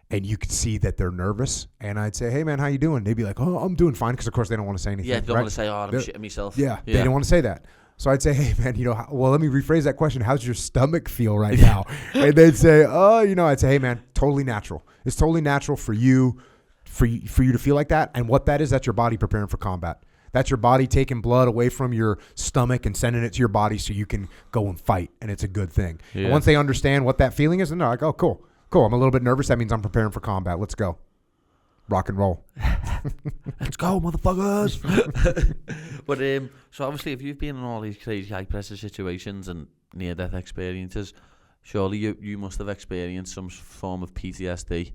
and you could see that they're nervous. And I'd say, "Hey man, how you doing?" They'd be like, "Oh, I'm doing fine," because of course they don't want to say anything. Yeah, they don't want to say, "Oh, I'm shitting myself." Yeah, they don't want to say that. So I'd say, "Hey man, well, let me rephrase that question. How's your stomach feel right now?" And they'd say, "Oh, I'd say, hey man, totally natural. It's totally natural for you to feel like that. And what that is, that's your body preparing for combat. That's your body taking blood away from your stomach and sending it to your body so you can go and fight. And it's a good thing." Yeah. And once they understand what that feeling is, and they're like, "Oh, cool. I'm a little bit nervous. That means I'm preparing for combat. Let's go. Rock and roll." Let's go, motherfuckers. But so obviously, if you've been in all these crazy high pressure situations and near death experiences, surely you must have experienced some form of PTSD.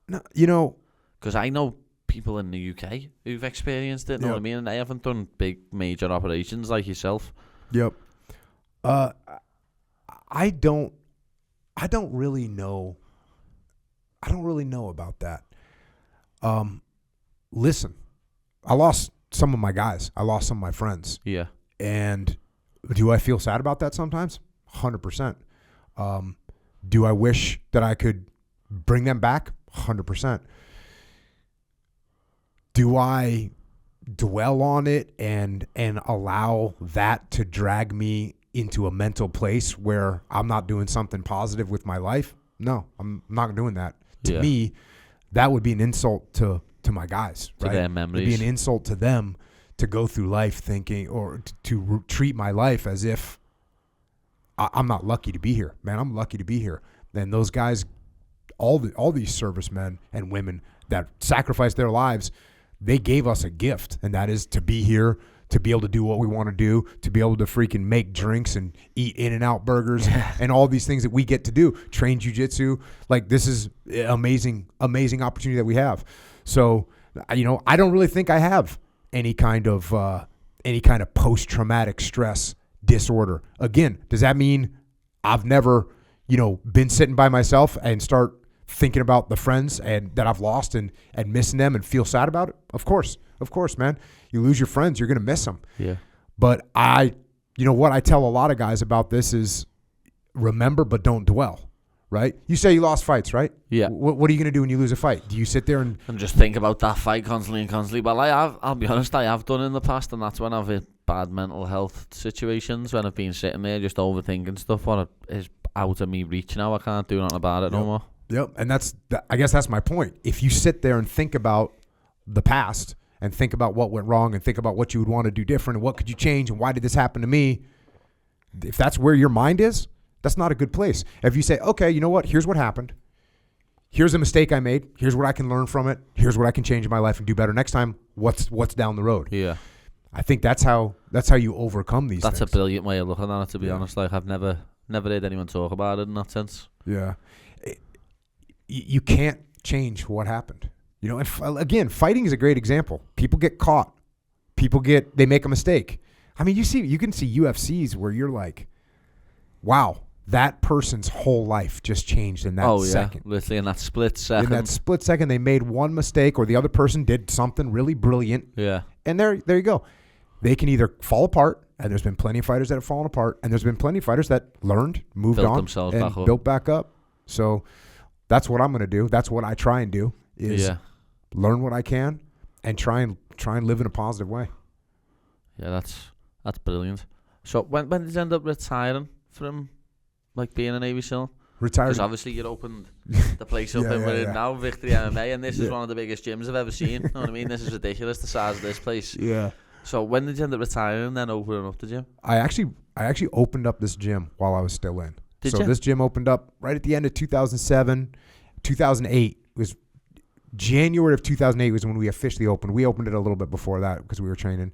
No, because I know people in the UK who've experienced it. Know what I mean? And they haven't done big major operations like yourself. Yep. I don't really know. I don't really know about that. Listen, I lost some of my guys. I lost some of my friends. Yeah. And do I feel sad about that sometimes? 100%. Do I wish that I could bring them back? 100%. Do I dwell on it and allow that to drag me into a mental place where I'm not doing something positive with my life? No, I'm not doing that. To me, that would be an insult to my guys, right? To their memories. It would be an insult to them to go through life thinking or to treat my life as if I'm not lucky to be here. Man, I'm lucky to be here. And those guys, all these servicemen and women that sacrificed their lives, they gave us a gift, and that is to be here, to be able to do what we want to do, to be able to freaking make drinks and eat In-N-Out burgers and all these things that we get to do, train jiu-jitsu. Like, this is amazing opportunity that we have. So, I don't really think I have any kind of post-traumatic stress disorder. Again, does that mean I've never, been sitting by myself and start thinking about the friends and that I've lost and missing them and feel sad about it? Of course, man. You lose your friends, you're going to miss them. Yeah. But what I tell a lot of guys about this is remember, but don't dwell, right? You say you lost fights, right? Yeah. What are you going to do when you lose a fight? Do you sit there and just think about that fight constantly? Well, I'll be honest, I have done in the past, and that's when I've had bad mental health situations, when I've been sitting there just overthinking stuff. What is out of me reach now? I can't do nothing about it no more. Yep. And I guess that's my point. If you sit there and think about the past and think about what went wrong and think about what you would want to do different and what could you change and why did this happen to me, if that's where your mind is, that's not a good place. If you say, okay, you know what? Here's what happened. Here's a mistake I made. Here's what I can learn from it. Here's what I can change in my life and do better next time. What's down the road? Yeah. I think that's how you overcome these things. That's a brilliant way of looking at it, to be honest. Like, I've never heard anyone talk about it in that sense. Yeah. You can't change what happened. You know, and again, fighting is a great example. People get caught. They make a mistake. I mean, you can see UFCs where you're like, wow, that person's whole life just changed in that second. Literally in that split second. In that split second, they made one mistake or the other person did something really brilliant. Yeah. And there you go. They can either fall apart, and there's been plenty of fighters that have fallen apart, and there's been plenty of fighters that learned, moved built on, themselves and back up. built back up. So that's what I'm going to do. That's what I try and do is learn what I can and try and live in a positive way. Yeah, that's brilliant. So when did you end up retiring from like being a Navy SEAL? Retired. Because obviously you opened the place up in we're in now, Victory MMA, and this is one of the biggest gyms I've ever seen. You know what I mean? This is ridiculous, the size of this place. Yeah. So when did you end up retiring and then opening up the gym? I actually opened up this gym while I was still in. Did so you? This gym opened up right at the end of 2007. 2008 was January of 2008 was when we officially opened. We opened it a little bit before that because we were training,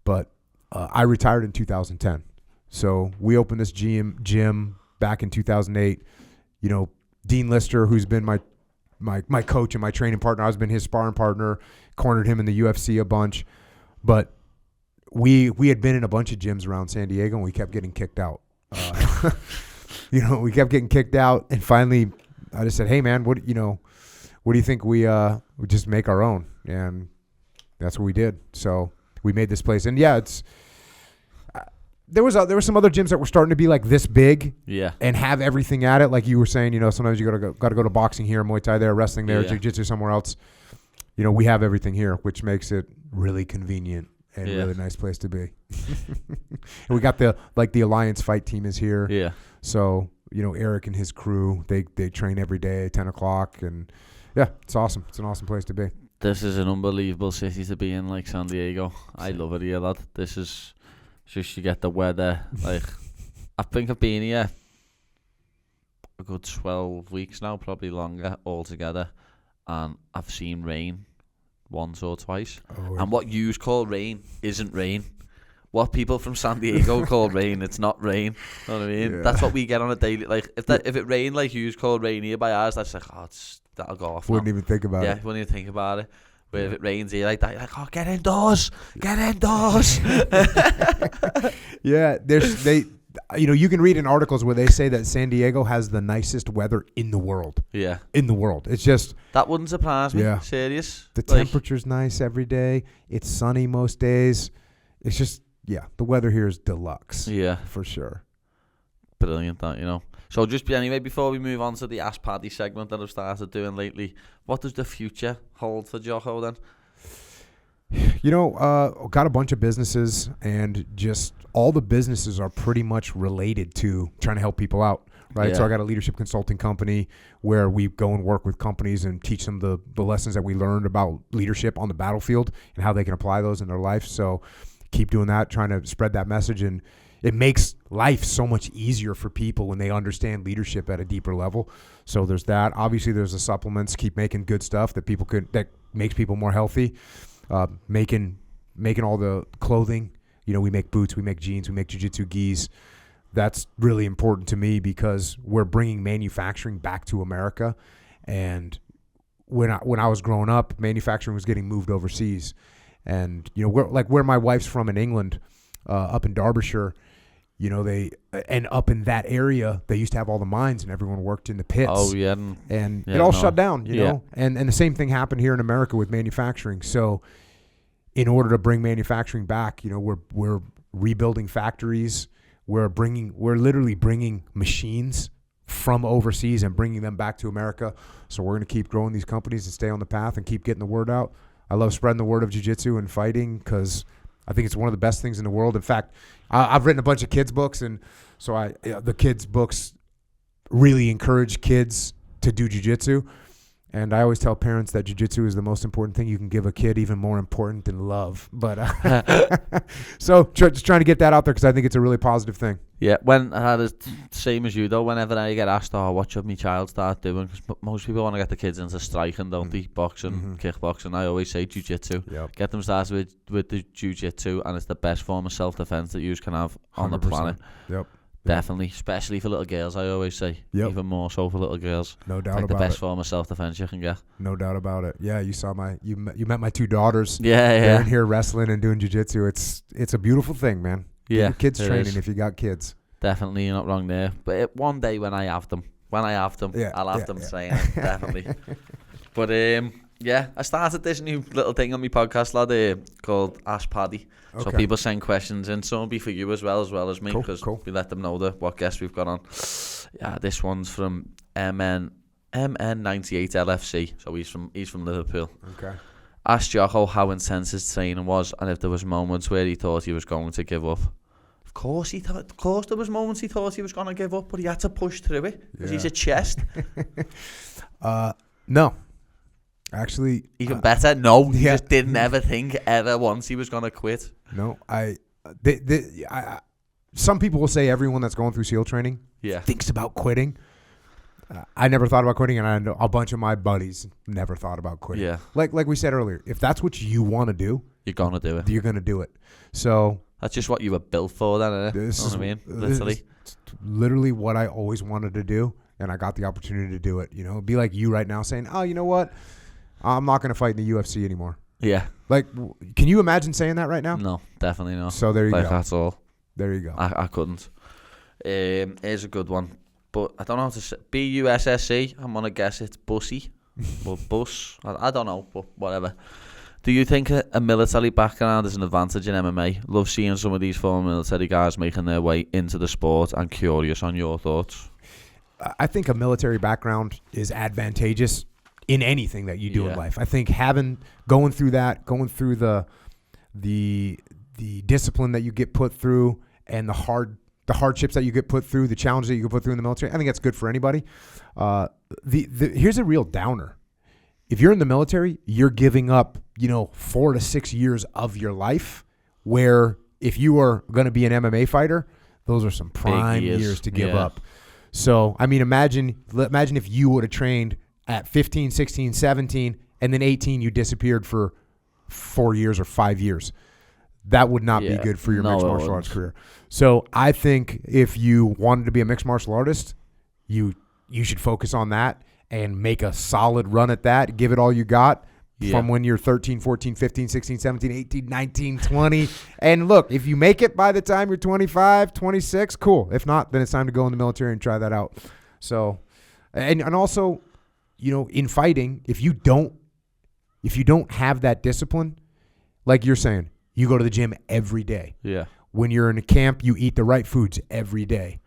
but I retired in 2010. So we opened this gym back in 2008. You know, Dean Lister, who's been my coach and my training partner, I've been his sparring partner, cornered him in the UFC a bunch, but we had been in a bunch of gyms around San Diego and we kept getting kicked out. We kept getting kicked out, and finally I just said, hey man, what do you think we just make our own? And that's what we did. So we made this place, and it's there was some other gyms that were starting to be like this big, and have everything at it. Like you were saying, sometimes you got to go to boxing here, Muay Thai there, wrestling there, jiu-jitsu somewhere else. We have everything here, which makes it really convenient and really nice place to be. And we got the Alliance fight team is here. Yeah. So Eric and his crew, they train every day at 10 o'clock, and it's awesome. It's an awesome place to be. This is an unbelievable city to be in, like San Diego. I love it here, lad. This is just, you get the weather. Like, I think I've been here a good 12 weeks now, probably longer altogether, and I've seen rain once or twice. And what you call rain isn't rain. What people from San Diego call rain, it's not rain. You know what I mean? Yeah. That's what we get on a daily. Like, if it rained like you call rain here by ours, that's like, that'll go off. Wouldn't even think about it. Yeah, wouldn't even think about it. But if it rains here like that, you're like, get indoors. Yeah, you can read in articles where they say that San Diego has the nicest weather in the world. Yeah. In the world. It's just... That wouldn't surprise me. Yeah. Serious. The temperature's nice every day. It's sunny most days. It's just... Yeah, the weather here is deluxe. Yeah. For sure. Brilliant, that. So before we move on to the Ask Paddy segment that I've started doing lately, what does the future hold for Jocko then? Got a bunch of businesses, and just all the businesses are pretty much related to trying to help people out, right? Yeah. So I got a leadership consulting company where we go and work with companies and teach them the lessons that we learned about leadership on the battlefield and how they can apply those in their life. So keep doing that, trying to spread that message, and it makes life so much easier for people when they understand leadership at a deeper level. So there's that. Obviously, there's the supplements. Keep making good stuff that makes people more healthy. Making all the clothing. We make boots, we make jeans, we make jiu-jitsu gis. That's really important to me because we're bringing manufacturing back to America. And when I was growing up, manufacturing was getting moved overseas. And where my wife's from in England, up in Derbyshire, and up in that area, they used to have all the mines and everyone worked in the pits. Oh yeah, and it all shut down. You know, and the same thing happened here in America with manufacturing. So, in order to bring manufacturing back, we're rebuilding factories. We're literally bringing machines from overseas and bringing them back to America. So we're going to keep growing these companies and stay on the path and keep getting the word out. I love spreading the word of jiu-jitsu and fighting because I think it's one of the best things in the world. In fact, I've written a bunch of kids' books, and so the kids' books really encourage kids to do jiu-jitsu. And I always tell parents that jiu-jitsu is the most important thing you can give a kid, even more important than love. But so just trying to get that out there because I think it's a really positive thing. Yeah, when I had the same as you though. Whenever I get asked, "Oh, what should my child start doing?" Because most people want to get the kids into striking, don't they? Boxing, kickboxing. I always say jiu-jitsu. Yep. Get them started with the jiu-jitsu, and it's the best form of self-defense that you can have on the 100%. planet. Yep. Definitely, especially for little girls. I always say, even more so for little girls. No doubt it's like about it. the best form of self-defense you can get. No doubt about it. Yeah, you saw you met my two daughters. Yeah. They're in here wrestling and doing jiu-jitsu. It's a beautiful thing, man. Get your kids training if you got kids. Definitely, you're not wrong there. But one day when I have them, I'll have them training. Definitely. But I started this new little thing on my podcast, lad, called Ask Paddy. Okay. So people send questions in. Some will be for you as well as me, because we let them know what guests we've got on. Yeah, this one's from MN98 LFC. So he's from Liverpool. Okay. Asked Jocko how intense his training was, and if there was moments where he thought he was going to give up. Of course there was moments he thought he was going to give up, but he had to push through it because he's a chest. No. Actually, even better. No, he just didn't ever think ever once he was gonna quit. No, some people will say everyone that's going through SEAL training thinks about quitting. I never thought about quitting, and I know a bunch of my buddies never thought about quitting. Yeah, like we said earlier, if that's what you want to do, you're gonna do it. You're gonna do it. So that's just what you were built for, then. Isn't it? You know what I mean? Literally, literally what I always wanted to do, and I got the opportunity to do it. You know, it'd be like you right now saying, "Oh, you know what? I'm not going to fight in the UFC anymore." Yeah. Like, can you imagine saying that right now? No, definitely not. So there you go. That's all. There you go. I couldn't. Here's a good one. But I don't know how to say. BUSSC. I'm going to guess it's bussy. Or bus. I don't know, but whatever. Do you think a military background is an advantage in MMA? Love seeing some of these former military guys making their way into the sport. I'm curious on your thoughts. I think a military background is advantageous in anything that you do in life. I think going through the discipline that you get put through and the hardships that you get put through, the challenges that you get put through in the military, I think that's good for anybody. Here's a real downer. If you're in the military, you're giving up, 4 to 6 years of your life, where if you are going to be an MMA fighter, those are some prime years to give up. So, I mean, imagine if you would have trained at 15, 16, 17, and then 18, you disappeared for 4 years or 5 years. That would not be good for your mixed martial arts career. So I think if you wanted to be a mixed martial artist, you should focus on that and make a solid run at that. Give it all you got from when you're 13, 14, 15, 16, 17, 18, 19, 20. And look, if you make it by the time you're 25, 26, cool. If not, then it's time to go in the military and try that out. So, and also, in fighting, if you don't have that discipline, like you're saying, you go to the gym every day. Yeah. When you're in a camp, you eat the right foods every day.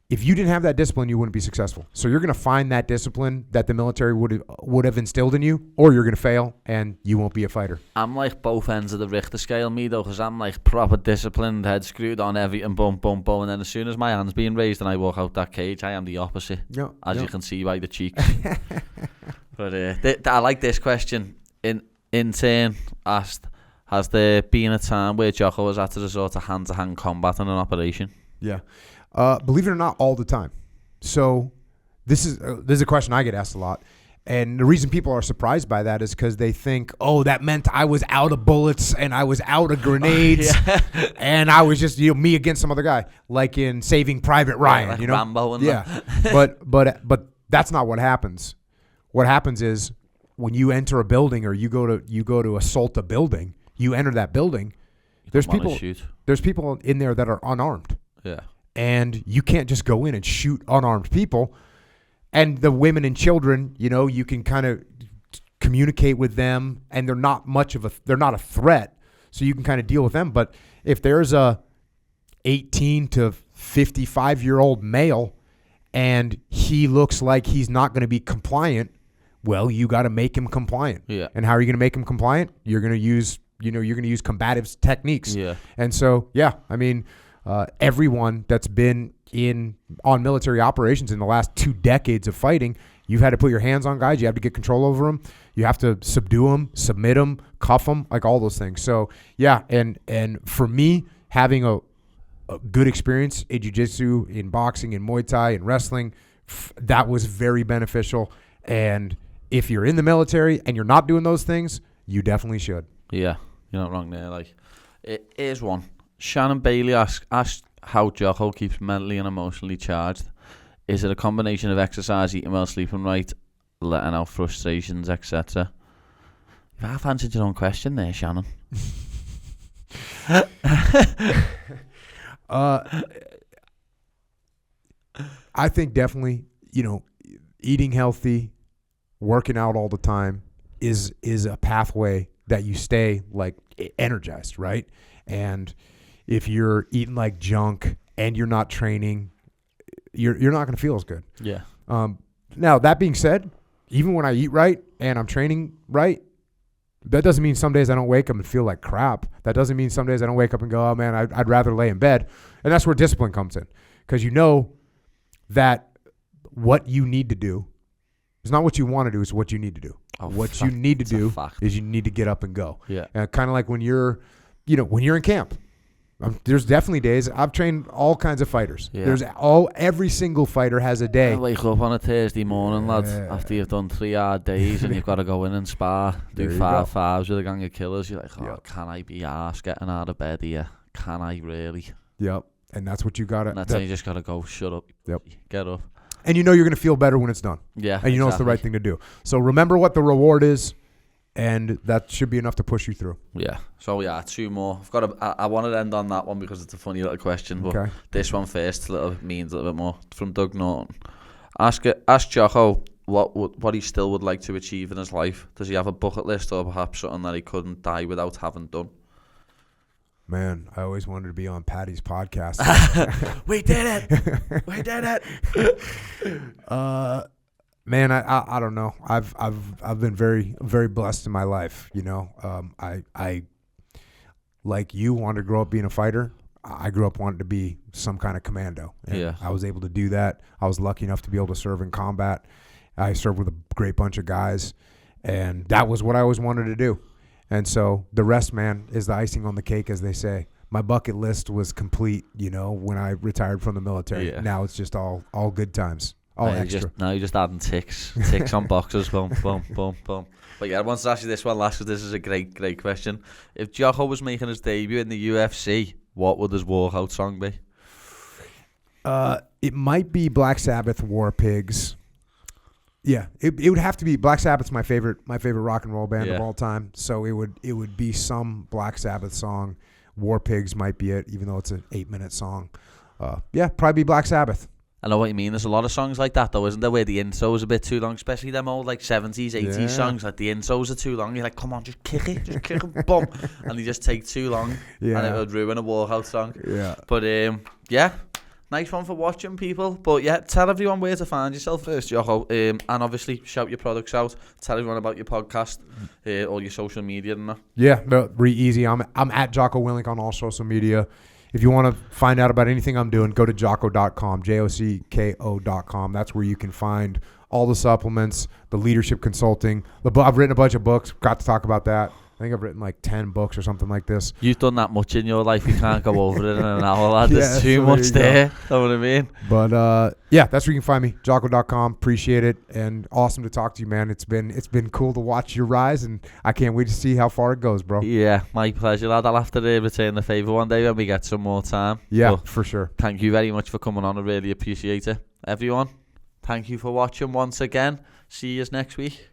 If you didn't have that discipline, you wouldn't be successful. So you're going to find that discipline that the military would have instilled in you, or you're going to fail and you won't be a fighter. I'm like both ends of the Richter scale, me though, because I'm like proper disciplined, head screwed on everything, boom, boom, boom, and then as soon as my hand's being raised and I walk out that cage, I am the opposite, as you can see by the cheeks. But I like this question. In turn, asked, has there been a time where Jocko has had to resort to hand-to-hand combat in an operation? Yeah. Believe it or not, all the time. So this is a question I get asked a lot. And the reason people are surprised by that is because they think, oh, that meant I was out of bullets and I was out of grenades and I was just me against some other guy, like in Saving Private Ryan, like Rambo and but that's not what happens. What happens is when you enter a building or you go to assault a building, you enter that building. There's people in there that are unarmed. Yeah. And you can't just go in and shoot unarmed people. And the women and children, you can kind of communicate with them, and they're not a threat, so you can kind of deal with them. But if there's a 18 to 55-year-old male and he looks like he's not going to be compliant, well, you got to make him compliant. Yeah. And how are you going to make him compliant? You're going to use combative techniques. Yeah. And so, everyone that's been on military operations in the last 2 decades of fighting You've had to put your hands on guys. You have to get control over them. You have to subdue them, submit them, cuff them, like all those things. So, yeah, and for me, having a good experience in jiu-jitsu, in boxing, in Muay Thai, in wrestling, that was very beneficial. And if you're in the military and you're not doing those things, you definitely should. Yeah, you're not wrong there. Like, here's one. Shannon Bailey asked how Jocko keeps mentally and emotionally charged. Is it a combination of exercise, eating well, sleeping right, letting out frustrations, etc.? You've half answered your own question there, Shannon. I think definitely, eating healthy, working out all the time is a pathway that you stay like energized, right? And if you're eating like junk and you're not training, you're not going to feel as good. Yeah. Now, that being said, even when I eat right and I'm training right, that doesn't mean some days I don't wake up and feel like crap. That doesn't mean some days I don't wake up and go, oh, man, I'd rather lay in bed. And that's where discipline comes in, because you know that what you need to do is not what you want to do, it's what you need to do. What you need to do is you need to get up and go. Yeah. Kind of like when you're in camp. There's definitely days. I've trained all kinds of fighters. Yeah. Every single fighter has a day. I wake up on a Thursday morning, lads, after you've done 3 hard days and you've got to go in and spar, do 5-5s with a gang of killers. You're like, can I be arsed getting out of bed here? Can I really? Yep. And that's what you got to. And that's how you just got to go, shut up. Yep. Get up. And you're going to feel better when it's done. Yeah. And it's the right thing to do. So remember what the reward is. And that should be enough to push you through. Yeah. So, 2 more. I want to end on that one because it's a funny little question. But this one first means a little bit more. From Doug Norton. Ask Jocko what he still would like to achieve in his life. Does he have a bucket list or perhaps something that he couldn't die without having done? Man, I always wanted to be on Paddy's podcast. We did it. We did it. Man, I don't know. I've been very, very blessed in my life. I like you wanted to grow up being a fighter. I grew up wanting to be some kind of commando. And I was able to do that. I was lucky enough to be able to serve in combat. I served with a great bunch of guys, and that was what I always wanted to do. And so the rest, man, is the icing on the cake, as they say. My bucket list was complete, when I retired from the military. Yeah. Now it's just all good times. All extra. Now you're just adding ticks on boxes. Boom, boom, boom, boom. But I want to ask you this one last, because this is a great question. If Jocko was making his debut in the UFC, what would his walkout song be? It might be Black Sabbath, War Pigs. Yeah, it would have to be. Black Sabbath's my favorite rock and roll band of all time. So it would be some Black Sabbath song. War Pigs might be it, even though it's an 8-minute song. Probably be Black Sabbath. I know what you mean. There's a lot of songs like that, though, isn't there, where the intro's a bit too long, especially them old 70s, 80s songs. Like the intros are too long. You're like, come on, just kick it, boom, and they just take too long, and it would ruin a walkout song. Yeah. But nice one for watching, people. But tell everyone where to find yourself first, Jocko, and obviously shout your products out. Tell everyone about your podcast, all your social media and that. Yeah, really easy. I'm at Jocko Willink on all social media. If you want to find out about anything I'm doing, go to jocko.com, JOCKO.com. That's where you can find all the supplements, the leadership consulting. I've written a bunch of books. Got to talk about that. I think I've written like 10 books or something like this. You've done that much in your life. You can't go over it in an hour, lad. There's too much there. Know what I mean? But that's where you can find me, jocko.com. Appreciate it, and awesome to talk to you, man. It's been cool to watch your rise, and I can't wait to see how far it goes, bro. Yeah, my pleasure, lad. I'll have to return the favour one day when we get some more time. Yeah, but for sure. Thank you very much for coming on. I really appreciate it. Everyone, thank you for watching once again. See you next week.